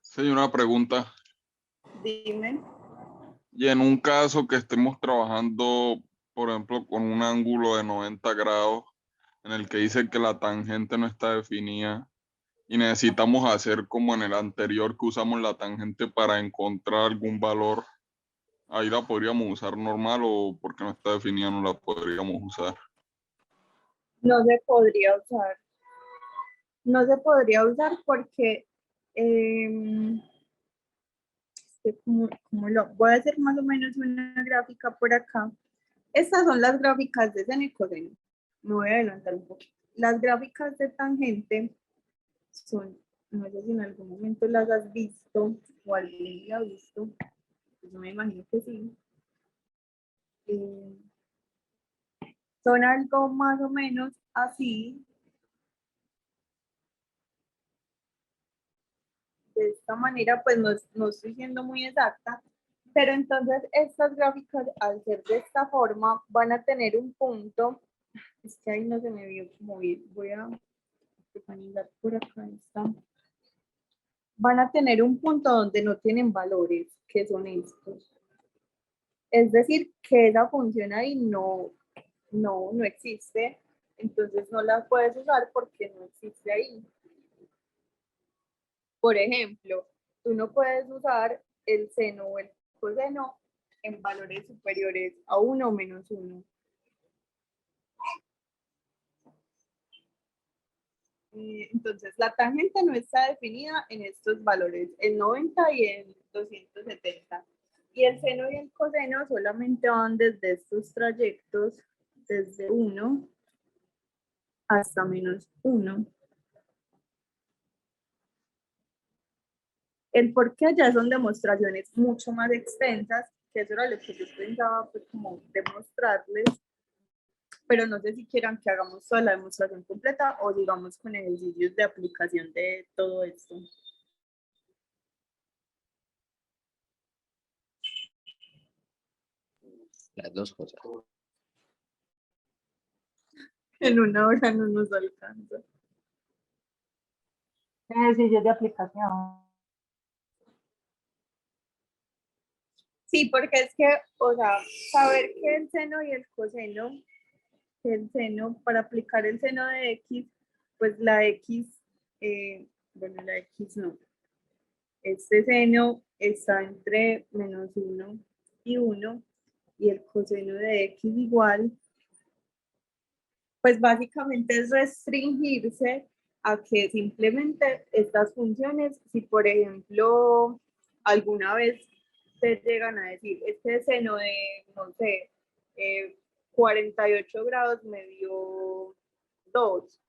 Sí, una pregunta. Dime. Y en un caso que estemos trabajando, por ejemplo, con un ángulo de 90 grados, en el que dice que la tangente no está definida, y necesitamos hacer como en el anterior que usamos la tangente para encontrar algún valor, ahí la podríamos usar normal o porque no está definida no la podríamos usar. No se podría usar. No se podría usar porque voy a hacer más o menos una gráfica por acá. Estas son las gráficas de seno y coseno. Me voy a adelantar un poquito. Las gráficas de tangente son, no sé si en algún momento las has visto o alguien las ha visto. Yo me imagino que sí. Son algo más o menos así. De esta manera, pues no estoy siendo muy exacta, pero entonces estas gráficas, al ser de esta forma, van a tener un punto. Es que ahí no se me vio como bien. Voy a organizar por acá. Van a tener un punto donde no tienen valores, que son estos. Es decir, que esa función ahí no existe, entonces no la puedes usar porque no existe ahí. Por ejemplo, tú no puedes usar el seno o el coseno en valores superiores a 1 o menos 1. Entonces, la tangente no está definida en estos valores, en 90 y en 270. Y el seno y el coseno solamente van desde estos trayectos, desde 1 hasta menos 1. El por qué ya son demostraciones mucho más extensas, que eso era lo que yo pensaba pues, como demostrarles, pero no sé si quieran que hagamos toda la demostración completa o digamos con ejercicios de aplicación de todo esto. Las dos cosas. En una hora no nos alcanza. Ejercicios de aplicación. Sí, porque es que, o sea, saber que el seno y el coseno, que el seno, para aplicar el seno de X, pues la X, bueno, la X no. Este seno está entre -1 y 1 y el coseno de X igual, pues básicamente es restringirse a que simplemente estas funciones, si por ejemplo alguna vez te llegan a decir, este seno de, no sé, 48 grados me dio 2,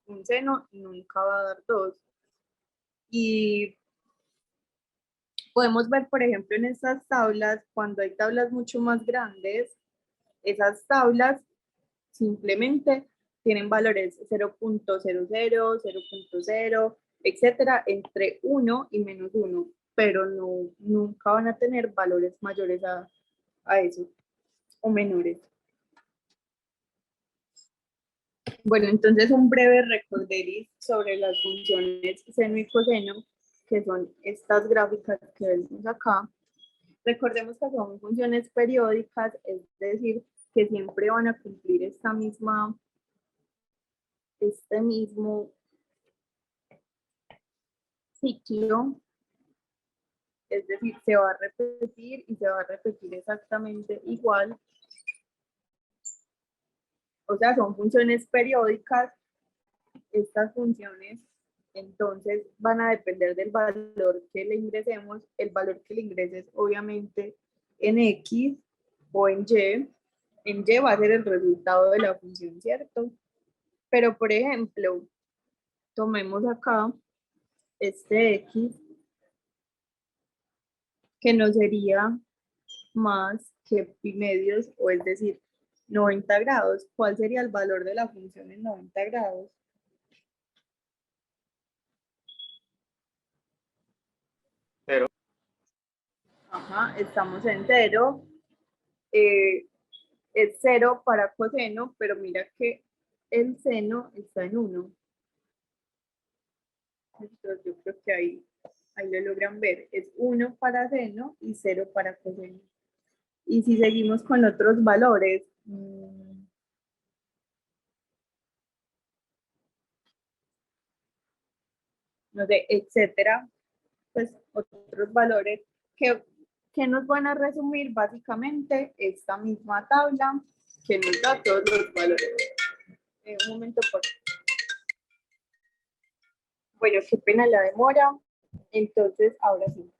un seno nunca va a dar 2. Y podemos ver, por ejemplo, en estas tablas, cuando hay tablas mucho más grandes, esas tablas simplemente tienen valores 0.00, 0.0, etcétera, entre 1 y -1, pero no, nunca van a tener valores mayores a eso o menores. Bueno, entonces un breve recorderis sobre las funciones seno y coseno, que son estas gráficas que vemos acá. Recordemos que son funciones periódicas, es decir, que siempre van a cumplir este mismo ciclo, es decir, se va a repetir y se va a repetir exactamente igual. O sea, son funciones periódicas. Estas funciones entonces van a depender del valor que le ingresemos. El valor que le ingreses obviamente en X o en Y. En Y va a ser el resultado de la función, ¿cierto? Pero por ejemplo, tomemos acá este X, que no sería más que pi medios, o es decir, 90 grados. ¿Cuál sería el valor de la función en 90 grados? Cero. Ajá, estamos en 0. Es 0 para coseno, pero mira que el seno está en 1. Entonces yo creo que ahí lo logran ver. Es 1 para seno y 0 para coseno. Y si seguimos con otros valores, no sé, etcétera, pues otros valores que nos van a resumir básicamente esta misma tabla que nos da todos los valores. Un momento, por favor. Bueno, qué pena la demora. Entonces, ahora sí.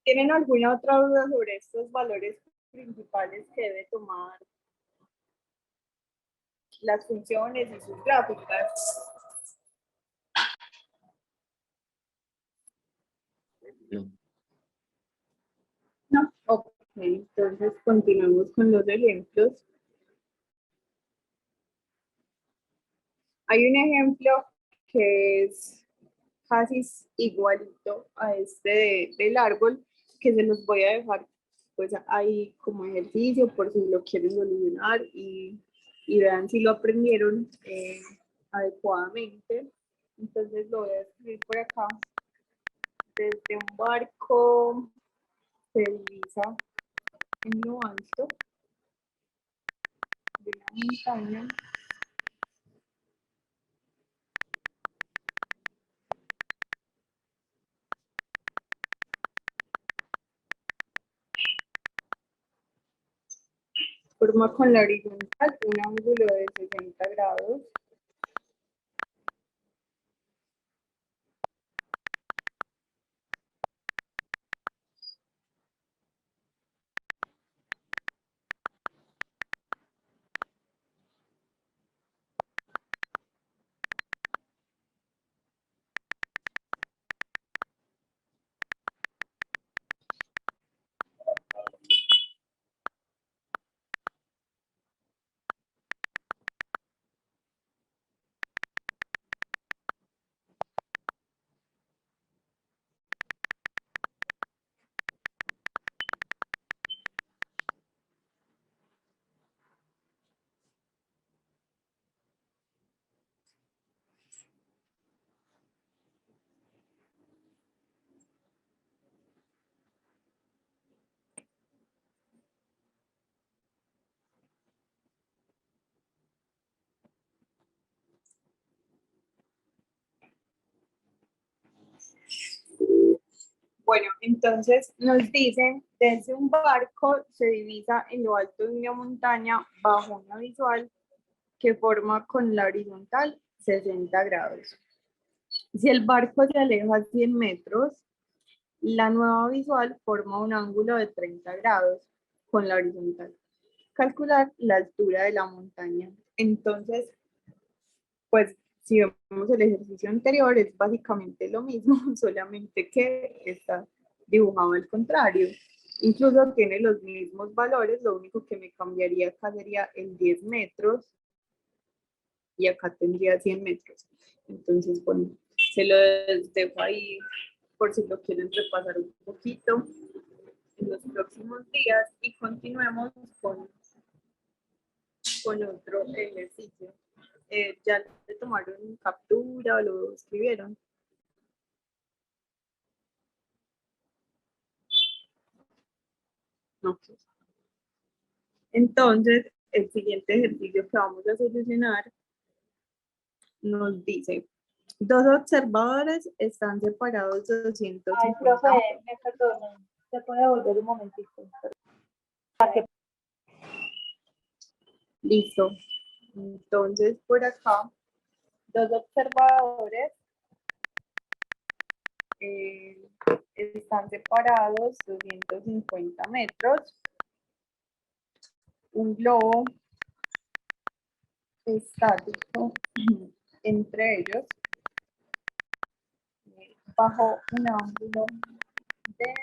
¿Tienen alguna otra duda sobre estos valores principales que debe tomar las funciones y sus gráficas? No. No. Ok, entonces continuamos con los ejemplos. Hay un ejemplo que es casi igualito a este del árbol, que se los voy a dejar pues ahí como ejercicio por si lo quieren solucionar y vean si lo aprendieron adecuadamente. Entonces lo voy a escribir por acá. Desde un barco se divisa en lo alto de la montaña. Forma con la horizontal un ángulo de 60 grados. Bueno, entonces nos dicen, desde un barco se divisa en lo alto de una montaña bajo una visual que forma con la horizontal 60 grados. Si el barco se aleja 100 metros, la nueva visual forma un ángulo de 30 grados con la horizontal. Calcular la altura de la montaña. Entonces, pues si vemos el ejercicio anterior, es básicamente lo mismo, solamente que está dibujado al contrario. Incluso tiene los mismos valores, lo único que me cambiaría acá sería el 10 metros y acá tendría 100 metros. Entonces, bueno, se lo dejo ahí por si lo quieren repasar un poquito en los próximos días y continuemos con otro ejercicio. ¿Ya le tomaron captura o lo escribieron? No. Entonces, el siguiente ejercicio que vamos a solucionar nos dice, dos observadores están separados 250 Ay, profe, me perdonan. ¿Se puede volver un momentito? Listo. Entonces, por acá, dos observadores están separados 250 metros. Un globo estático entre ellos bajo un ángulo de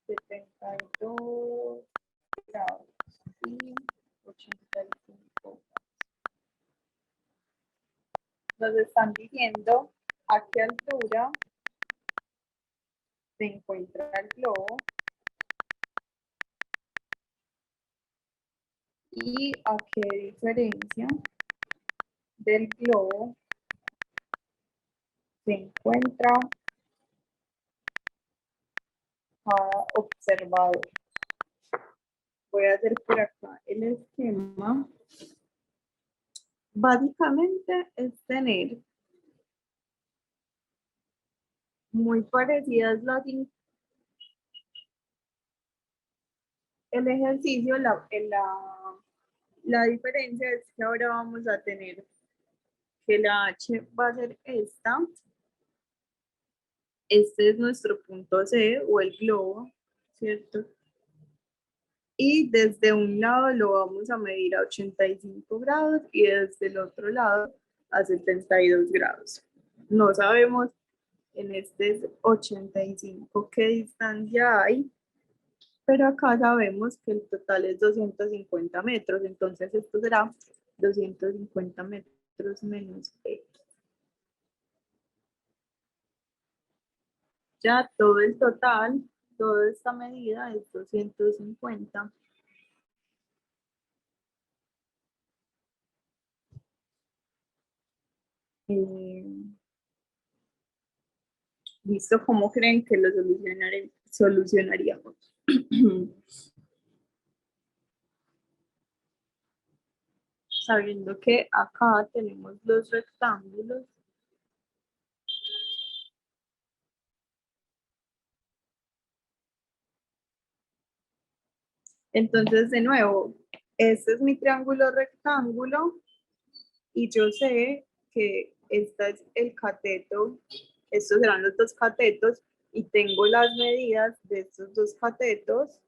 72 grados y 85 grados. Nos están diciendo a qué altura se encuentra el globo y a qué diferencia del globo se encuentra cada observador. Voy a hacer por acá el esquema. Básicamente es tener muy parecidas el ejercicio, la diferencia es que ahora vamos a tener que la H va a ser esta. Este es nuestro punto C o el globo, ¿cierto? Y desde un lado lo vamos a medir a 85 grados y desde el otro lado a 72 grados. No sabemos en este 85 qué distancia hay, pero acá sabemos que el total es 250 metros, entonces esto será 250 metros menos X. Ya todo el total, toda esta medida es 250. ¿Listo? ¿Cómo creen que lo solucionaríamos? Sabiendo que acá tenemos los rectángulos. Entonces, de nuevo, este es mi triángulo rectángulo y yo sé que este es el cateto, estos serán los dos catetos y tengo las medidas de estos dos catetos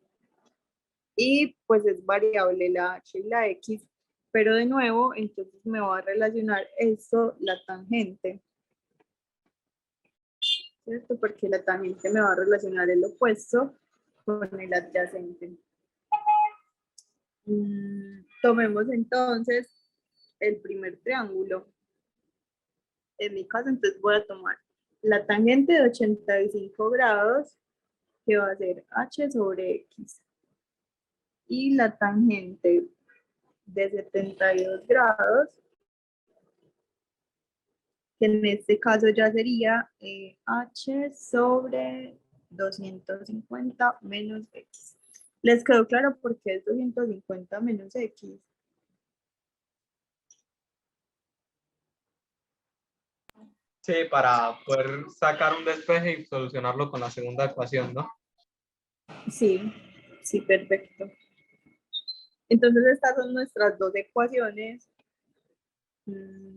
y pues es variable la h y la x, pero de nuevo, entonces me va a relacionar esto, la tangente, ¿cierto? Porque la tangente me va a relacionar el opuesto con el adyacente. Tomemos entonces el primer triángulo. En mi caso, entonces voy a tomar la tangente de 85 grados, que va a ser h sobre x, y la tangente de 72 grados, que en este caso ya sería h sobre 250 menos x. ¿Les quedó claro por qué es 250 menos x? Sí, para poder sacar un despeje y solucionarlo con la segunda ecuación, ¿no? Sí, sí, perfecto. Entonces estas son nuestras dos ecuaciones. Mm,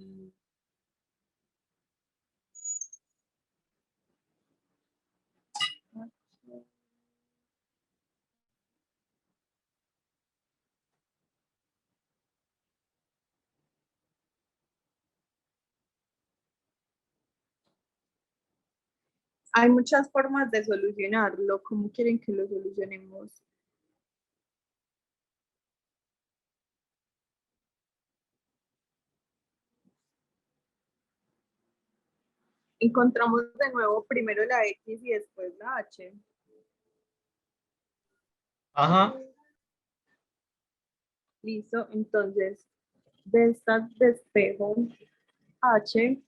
Hay muchas formas de solucionarlo. ¿Cómo quieren que lo solucionemos? Encontramos de nuevo primero la X y después la H. Ajá. Listo, entonces de esta despejo H,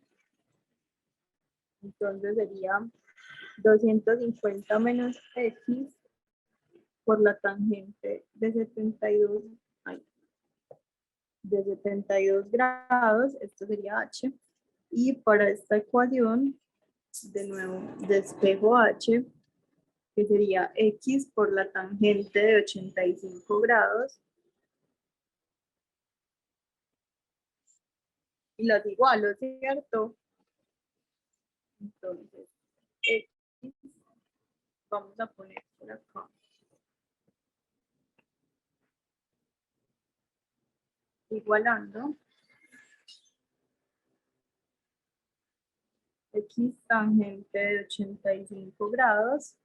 entonces sería 250 menos X por la tangente de 72, de 72 grados, esto sería H. Y para esta ecuación, de nuevo, despejo H, que sería X por la tangente de 85 grados. Y las igualo, ¿cierto? Entonces, X, vamos a poner por acá. Igualando. X tangente de 85 grados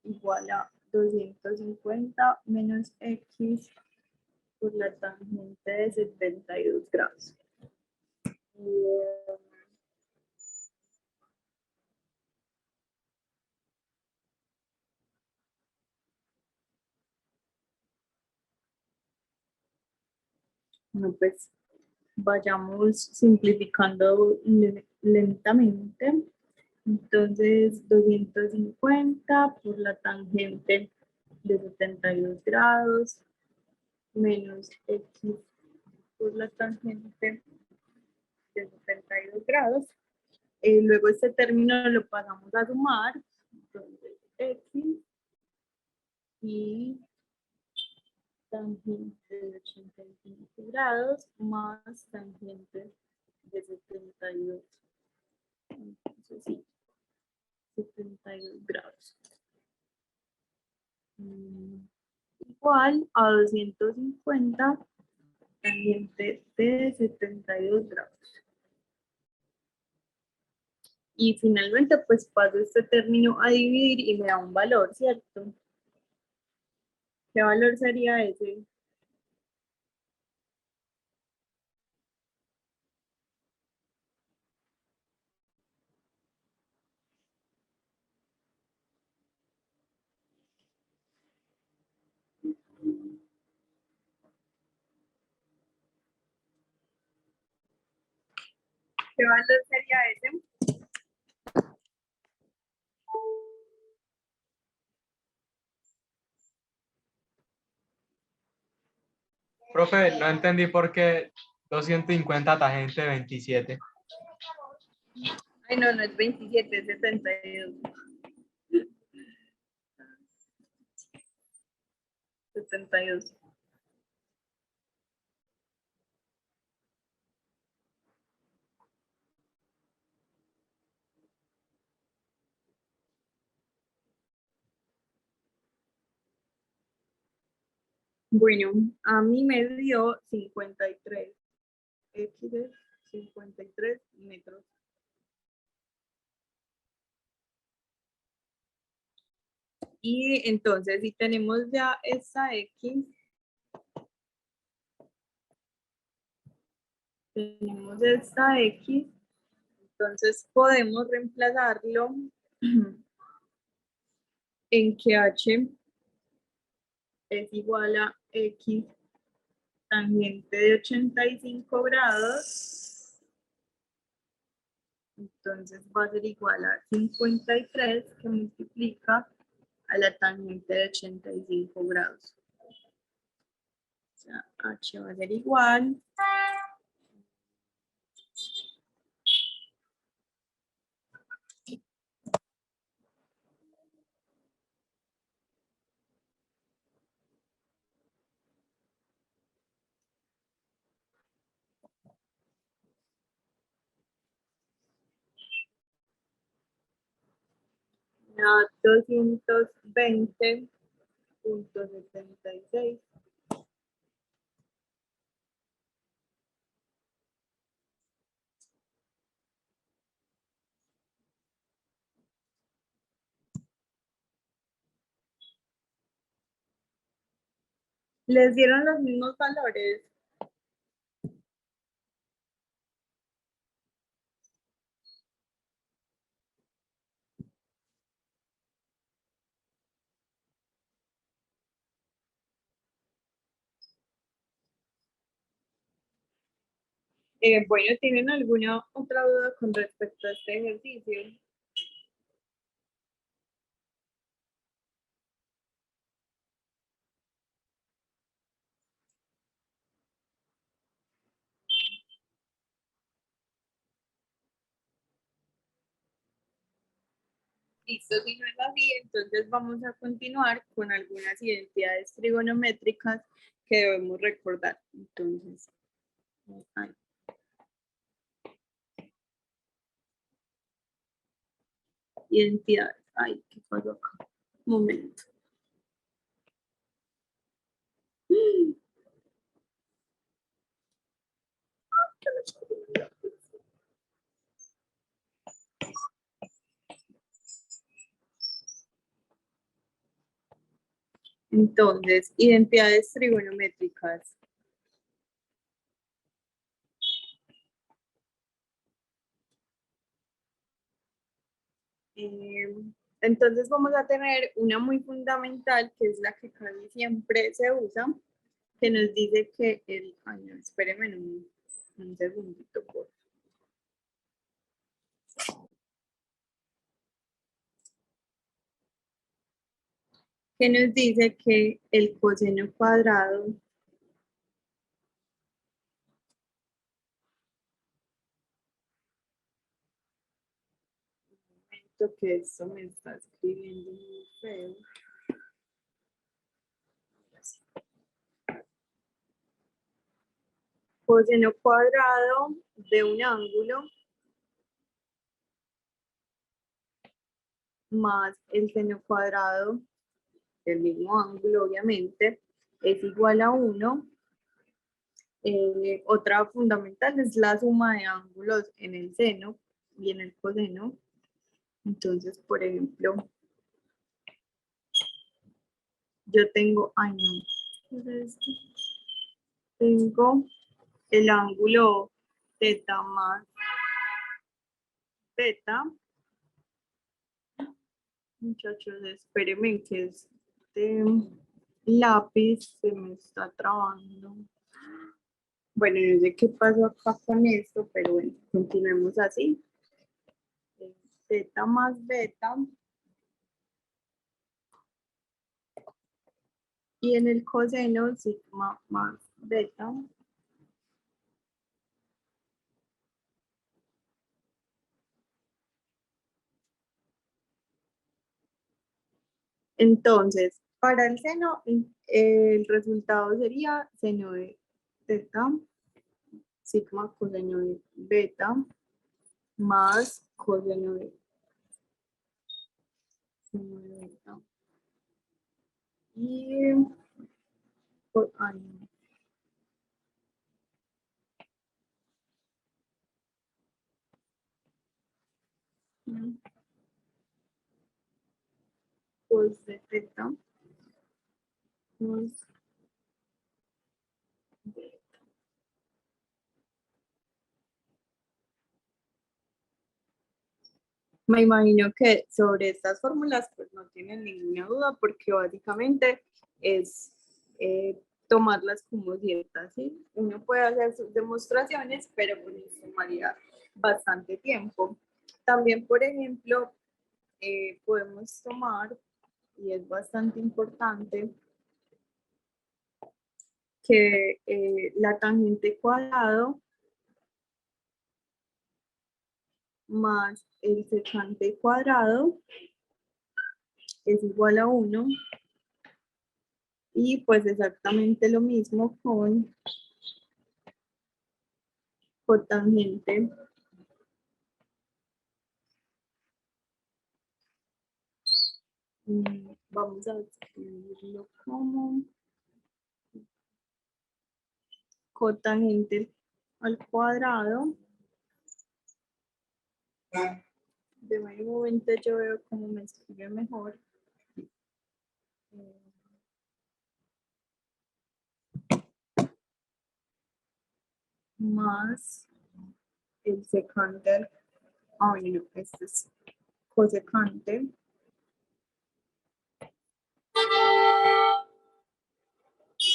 igual a 250 menos X por la tangente de 72 grados. No, pues vayamos simplificando lentamente. Entonces, 250 por la tangente de 72 grados menos X por la tangente de 72 grados. Luego este término lo pasamos a sumar. Entonces, X y tangente de 85 grados más tangente de 72. Entonces, sí, 72 grados. Igual a 250 tangente de 72 grados. Y finalmente, pues paso este término a dividir y me da un valor, ¿cierto? ¿Qué valor sería ese? ¿Qué valor sería ese? Profe, no entendí por qué 250 tangente de 27. Ay, no, no es 27, es 72. 72. Bueno, a mí me dio 53. X de 53 metros. Y entonces, si tenemos ya esta X, tenemos esta X, entonces podemos reemplazarlo en que H es igual a X tangente de 85 grados. Entonces va a ser igual a 53 que multiplica a la tangente de 85 grados. O sea, H va a ser igual a 220.76. ¿Les dieron los mismos valores? Bueno, ¿tienen alguna otra duda con respecto a este ejercicio? Listo, si no es así, entonces vamos a continuar con algunas identidades trigonométricas que debemos recordar. Entonces, ahí. Identidades. Ay, ¿qué pasó acá? Un momento. Entonces, identidades trigonométricas. Entonces vamos a tener una muy fundamental, que es la que casi siempre se usa, que nos dice que el... Ay, no, espérenme un segundito, por favor. Que nos dice que el coseno cuadrado que esto me está escribiendo muy feo. Coseno cuadrado de un ángulo más el seno cuadrado del mismo ángulo, obviamente, es igual a 1. Otra fundamental es la suma de ángulos en el seno y en el coseno. Entonces, por ejemplo, yo tengo, ay no, ¿qué es esto? Tengo el ángulo teta más beta. Muchachos, espérenme que este lápiz se me está trabando. Bueno, no sé qué pasó acá con esto, pero bueno, continuemos así. Teta más beta. Y en el coseno, sigma más beta. Entonces, para el seno, el resultado sería seno de teta, sigma coseno de beta, más coseno de beta. Y, ay, no. Cos de teta más beta. Me imagino que sobre estas fórmulas pues no tienen ninguna duda porque básicamente es tomarlas como ciertas, ¿sí? Uno puede hacer sus demostraciones, pero pues nos tomaría bastante tiempo. También, por ejemplo, podemos tomar, y es bastante importante, que la tangente cuadrado más el secante cuadrado es igual a 1. Y pues exactamente lo mismo con cotangente Vamos a escribirlo como cotangente al cuadrado. De un momento yo veo cómo me escribe mejor. Más el secante. Ay, no, este es cosecante.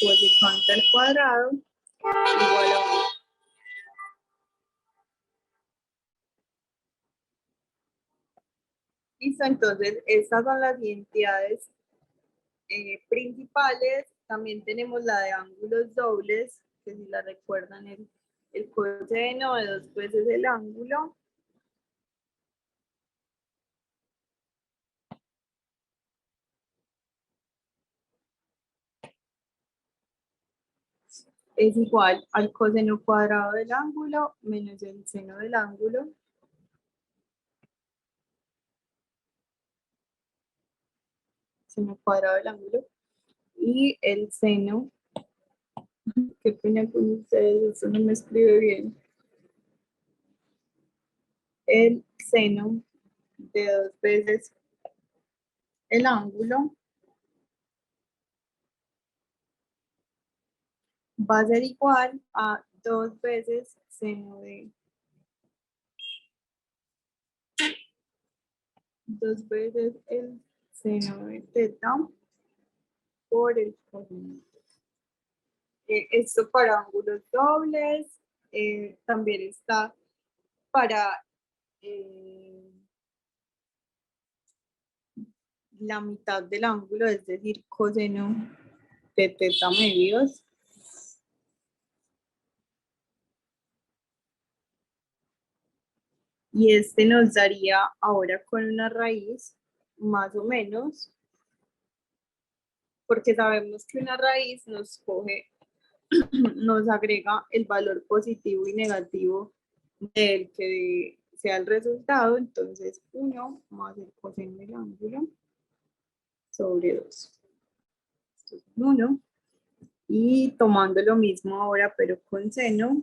Cosecante al cuadrado igual a 1. Listo, entonces estas son las identidades principales. También tenemos la de ángulos dobles, que si la recuerdan el coseno de 2 veces el ángulo. Es igual al coseno cuadrado del ángulo menos el seno del ángulo. Seno cuadrado del ángulo. Y el seno. Qué pena con ustedes, eso no me escribe bien. El seno de 2 veces el ángulo va a ser igual a 2 veces seno de 2 veces el seno de teta por el coseno. Esto para ángulos dobles. También está para la mitad del ángulo, es decir, coseno de teta medios. Y este nos daría ahora con una raíz, más o menos, porque sabemos que una raíz nos coge, nos agrega el valor positivo y negativo del que sea el resultado. Entonces 1 más el coseno del ángulo sobre 2. Esto es 1. Y tomando lo mismo ahora, pero con seno,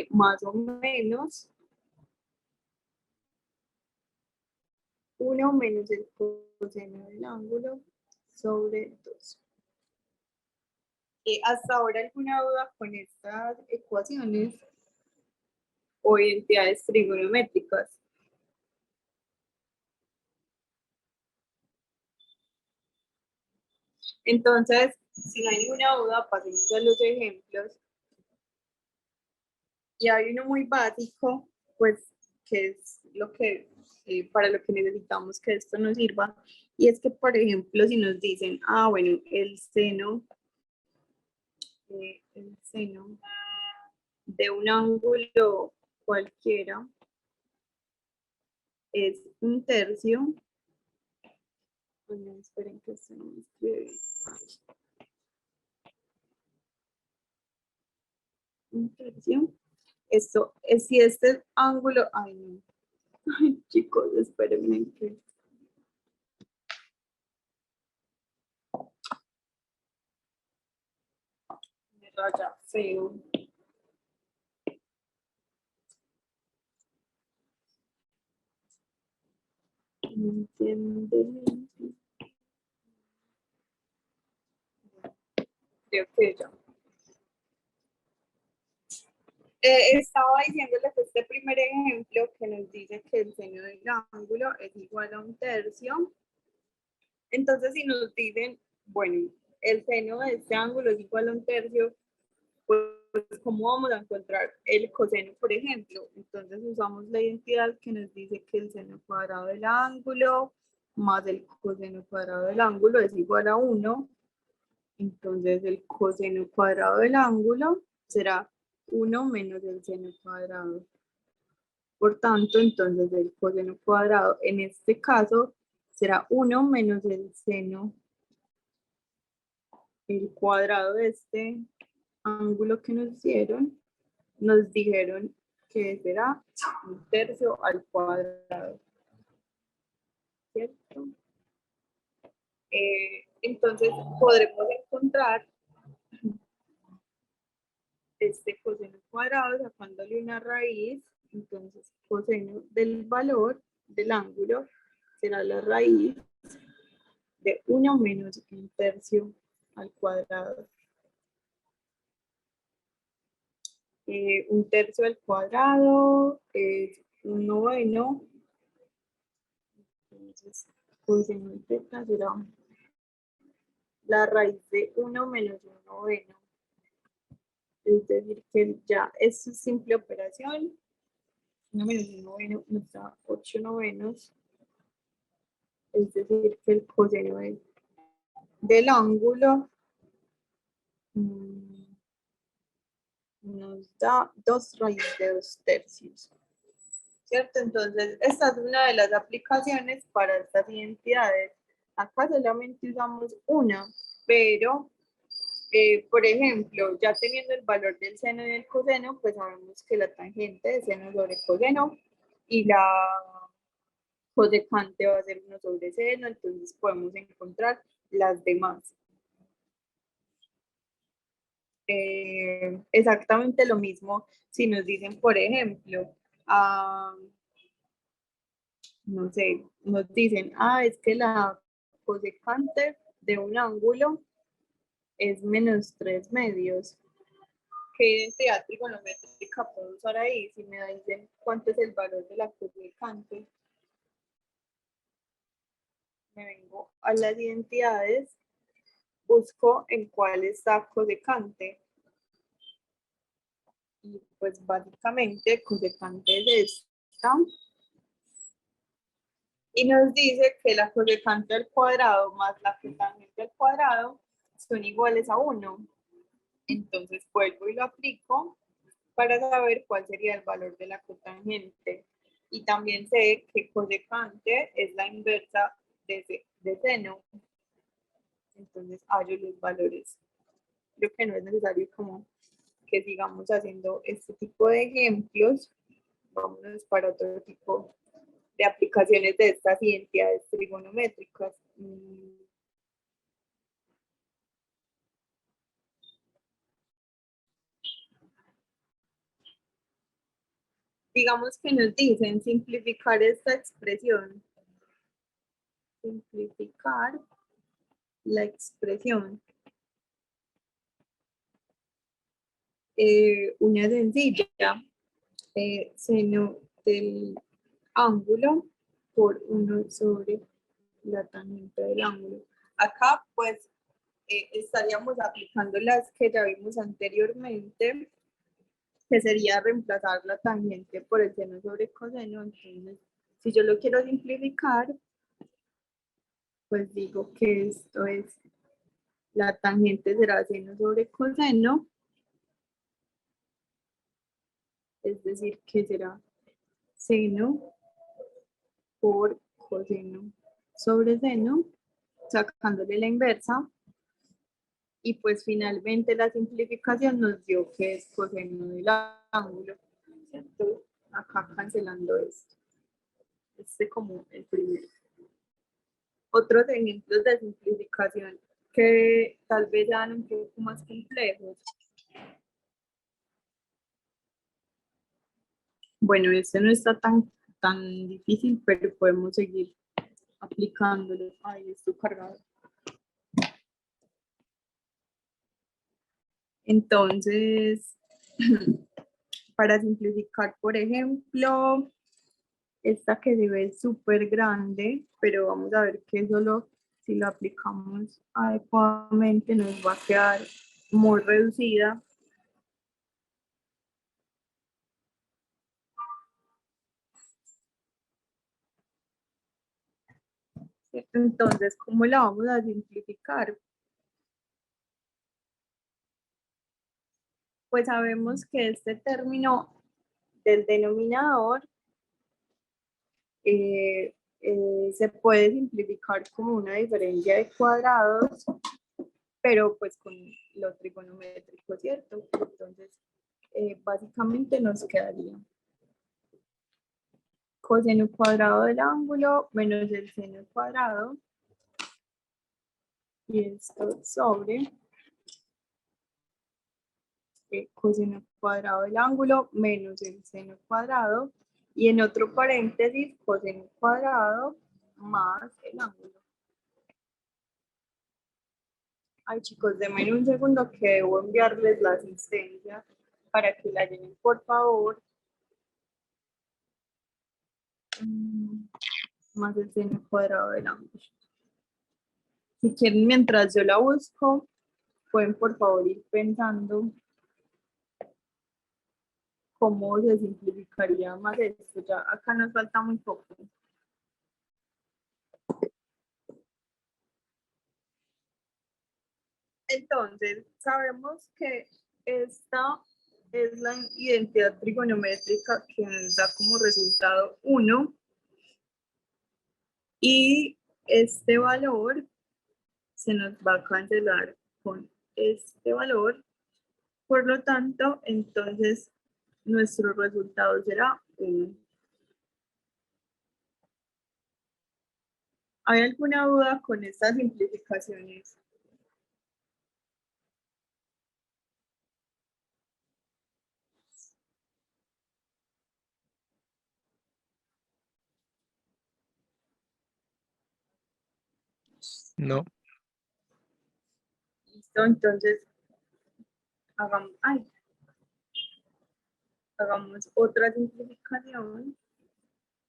más o menos 1 menos el coseno del ángulo sobre 2. ¿Hasta ahora alguna duda con estas ecuaciones o identidades trigonométricas? Entonces, si no hay ninguna duda, pasemos a los ejemplos. Y hay uno muy básico, pues, que es lo que, para lo que necesitamos que esto nos sirva. Y es que, por ejemplo, si nos dicen, bueno, el seno de un ángulo cualquiera es 1/3. Bueno, esperen que esto no me escribe bien. 1/3. Esto es si este ángulo. Ay, no. Ay, chicos, espérenme que. Me raya feo. No entiendo. Creo que ya. Estaba diciéndoles este primer ejemplo que nos dice que el seno del ángulo es igual a 1/3. Entonces, si nos dicen, bueno, el seno de este ángulo es igual a 1/3, pues, ¿cómo vamos a encontrar el coseno, por ejemplo? Entonces, usamos la identidad que nos dice que el seno cuadrado del ángulo más el coseno cuadrado del ángulo es igual a 1. Entonces, el coseno cuadrado del ángulo será 1 menos el seno cuadrado. Por tanto, entonces el coseno cuadrado en este caso será 1 menos el seno, el cuadrado de este ángulo que nos dieron. Nos dijeron que será 1/3 al cuadrado, ¿cierto? Entonces podremos encontrar este coseno cuadrado sacándole una raíz. Entonces coseno del valor del ángulo será la raíz de 1 menos 1/3 al cuadrado. 1/3 al cuadrado es 1/9. Entonces, coseno de teta será la raíz de 1 menos 1/9. Es decir, que ya es su simple operación. 1 menos 1/9 nos da 8/9. Es decir, que el coseno del ángulo nos da 2 raíz de 2/3. ¿Cierto? Entonces, esta es una de las aplicaciones para estas identidades. Acá solamente usamos una, pero, por ejemplo, ya teniendo el valor del seno y del coseno, pues sabemos que la tangente de seno sobre coseno y la cosecante va a ser 1 sobre seno, entonces podemos encontrar las demás. Exactamente lo mismo si nos dicen, por ejemplo, no sé, nos dicen, es que la cosecante de un ángulo es menos 3/2. ¿Qué identidad trigonométrica puedo usar ahí? Si me dicen cuánto es el valor de la cosecante, me vengo a las identidades, busco en cuál está cosecante. Y pues básicamente cosecante es esta. Y nos dice que la cosecante al cuadrado más la cotangente al cuadrado son iguales a 1. Entonces vuelvo y lo aplico para saber cuál sería el valor de la cotangente. Y también sé que cosecante es la inversa de seno. Entonces hallo los valores. Creo que no es necesario como que sigamos haciendo este tipo de ejemplos. Vámonos para otro tipo de aplicaciones de estas identidades trigonométricas. Digamos que nos dicen simplificar esta expresión. Simplificar la expresión. Una sencilla. Seno del ángulo por 1 sobre la tangente del ángulo. Acá pues estaríamos aplicando las que ya vimos anteriormente, que sería reemplazar la tangente por el seno sobre coseno. Entonces, si yo lo quiero simplificar, pues digo que esto es, la tangente será seno sobre coseno, es decir, que será seno por coseno sobre seno, sacándole la inversa. Y pues finalmente la simplificación nos dio que es coseno del ángulo, ¿cierto? Acá cancelando esto. Este como el primero. Otros ejemplos de simplificación que tal vez sean un poco más complejos. Bueno, este no está tan difícil, pero podemos seguir aplicándolo. Ahí estoy cargado. Entonces, para simplificar, por ejemplo, esta que se ve súper grande, pero vamos a ver que solo si lo aplicamos adecuadamente nos va a quedar muy reducida. Entonces, ¿cómo la vamos a simplificar? Pues sabemos que este término del denominador se puede simplificar como una diferencia de cuadrados, pero pues con lo trigonométrico, ¿cierto? Entonces, básicamente nos quedaría coseno cuadrado del ángulo menos el seno cuadrado. Y esto sobre coseno cuadrado del ángulo menos el seno cuadrado. Y en otro paréntesis, coseno cuadrado más el ángulo. Ay, chicos, denme un segundo que debo enviarles la asistencia para que la llenen, por favor. Más el seno cuadrado del ángulo. Si quieren, mientras yo la busco, pueden por favor ir pensando cómo se simplificaría más esto. Ya acá nos falta muy poco. Entonces, sabemos que esta es la identidad trigonométrica que nos da como resultado 1. Y este valor se nos va a cancelar con este valor. Por lo tanto, entonces, nuestro resultado será 1. ¿Hay alguna duda con estas simplificaciones? No. Listo, entonces hagamos otra simplificación.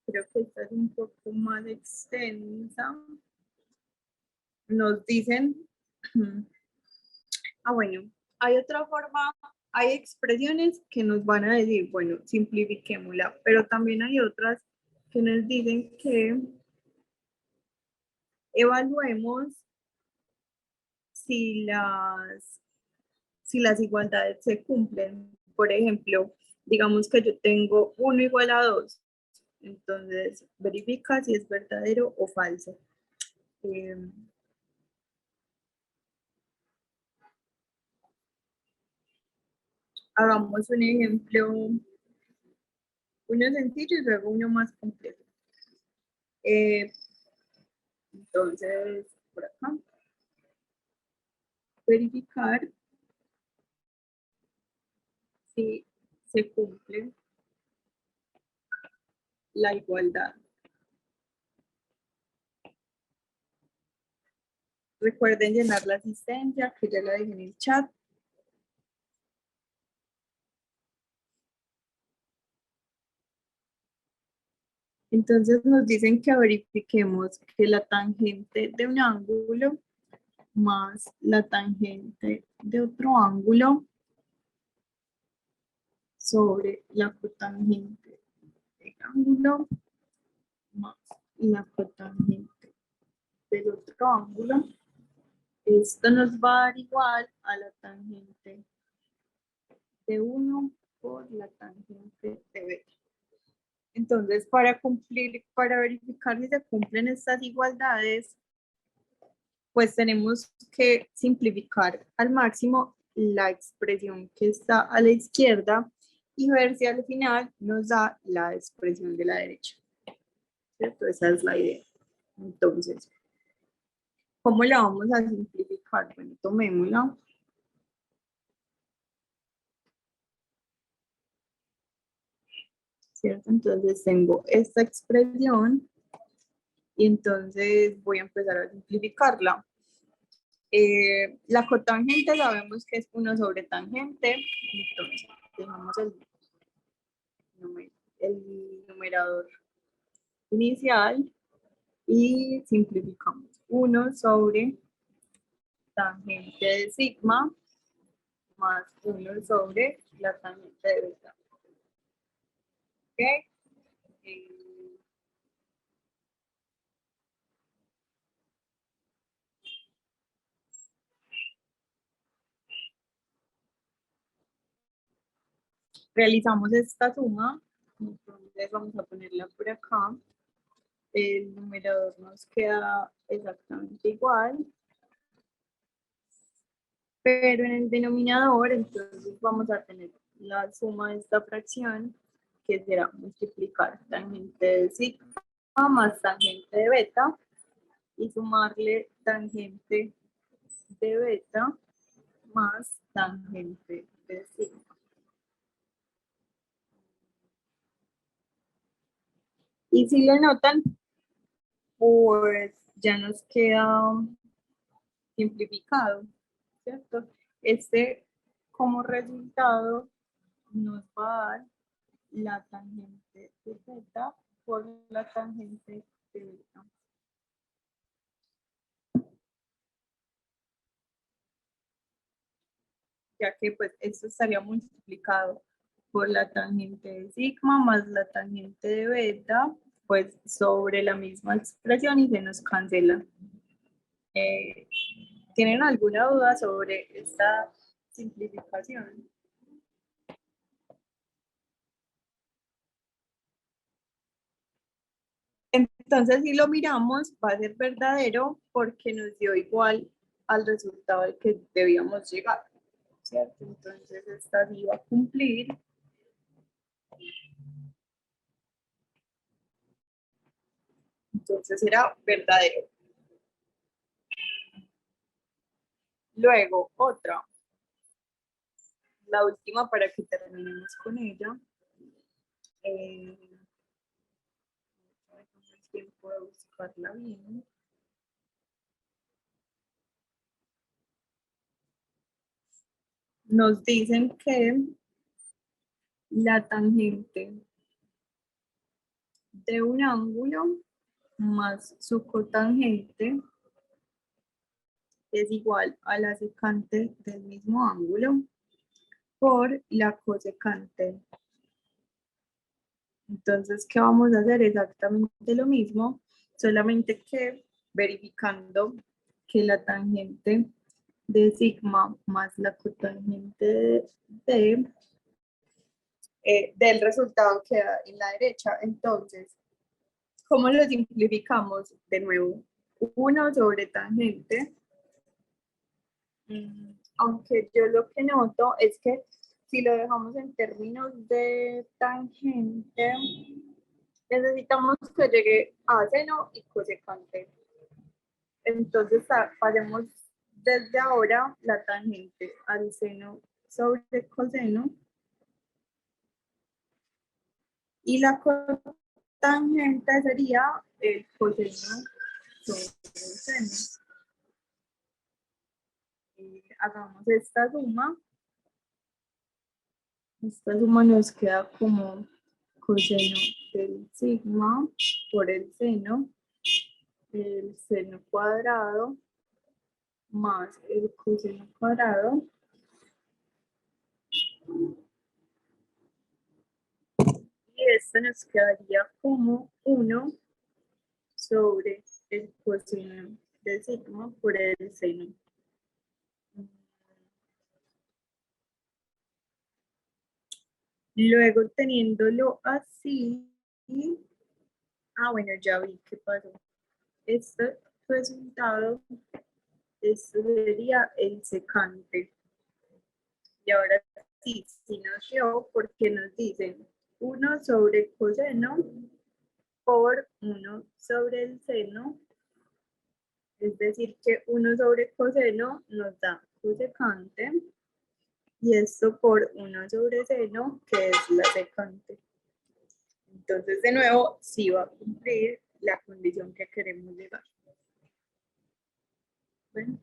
Creo que esta es un poco más extensa. Nos dicen, bueno, hay otra forma, hay expresiones que nos van a decir, bueno, simplifiquémosla, pero también hay otras que nos dicen que evaluemos si las igualdades se cumplen. Por ejemplo, digamos que yo tengo 1 igual a 2. Entonces, verifica si es verdadero o falso. Hagamos un ejemplo, uno sencillo y luego uno más complejo. Entonces, por acá, verificar si se cumple la igualdad. Recuerden llenar la asistencia, que ya la dejé en el chat. Entonces nos dicen que verifiquemos que la tangente de un ángulo más la tangente de otro ángulo sobre la cotangente del ángulo más la cotangente del otro ángulo. Esto nos va a dar igual a la tangente de 1 por la tangente de b. Entonces, para verificar si se cumplen estas igualdades, pues tenemos que simplificar al máximo la expresión que está a la izquierda y ver si al final nos da la expresión de la derecha. ¿Cierto? Esa es la idea. Entonces, ¿cómo la vamos a simplificar? Bueno, tomémosla. ¿Cierto? Entonces tengo esta expresión y entonces voy a empezar a simplificarla. La cotangente sabemos que es 1 sobre tangente, entonces dejamos el numerador inicial y simplificamos 1 sobre tangente de sigma más 1 sobre la tangente de beta. ¿Ok? Realizamos esta suma, entonces vamos a ponerla por acá. El numerador nos queda exactamente igual, pero en el denominador entonces vamos a tener la suma de esta fracción que será multiplicar tangente de sigma más tangente de beta y sumarle tangente de beta más tangente de sigma. Y si lo notan, pues ya nos queda simplificado, ¿cierto? Este como resultado nos va a dar la tangente de beta por la tangente de beta. Ya que pues esto estaría multiplicado por la tangente de sigma más la tangente de beta, pues sobre la misma expresión y se nos cancela. ¿Tienen alguna duda sobre esta simplificación? Entonces, si lo miramos, va a ser verdadero porque nos dio igual al resultado al que debíamos llegar, ¿cierto? Entonces, esta sí va a cumplir. Entonces, era verdadero. Luego, otra. La última para que terminemos con ella. Tiempo de buscarla bien. Nos dicen que la tangente de un ángulo más su cotangente es igual a la secante del mismo ángulo por la cosecante. Entonces, ¿qué vamos a hacer? Exactamente lo mismo, solamente que verificando que la tangente de sigma más la cotangente del resultado queda en la derecha. Entonces, ¿cómo lo simplificamos? De nuevo, 1 sobre tangente. Aunque yo lo que noto es que si lo dejamos en términos de tangente, necesitamos que llegue a seno y cosecante. Entonces, pasemos desde ahora la tangente al seno sobre coseno y la cotangente sería el coseno sobre el seno. Hagamos esta suma. Esta suma nos queda como coseno del sigma por el seno cuadrado más el coseno cuadrado y esto nos quedaría como 1 sobre el coseno del sigma por el seno. Luego, teniéndolo así, bueno, ya vi qué pasó. Este resultado, esto sería el secante. Y ahora sí, nos dio porque nos dicen 1 sobre coseno por 1 sobre el seno. Es decir, que 1 sobre coseno nos da cosecante. Y esto por 1 sobre seno, que es la secante. Entonces, de nuevo, sí va a cumplir la condición que queremos llegar. Bueno.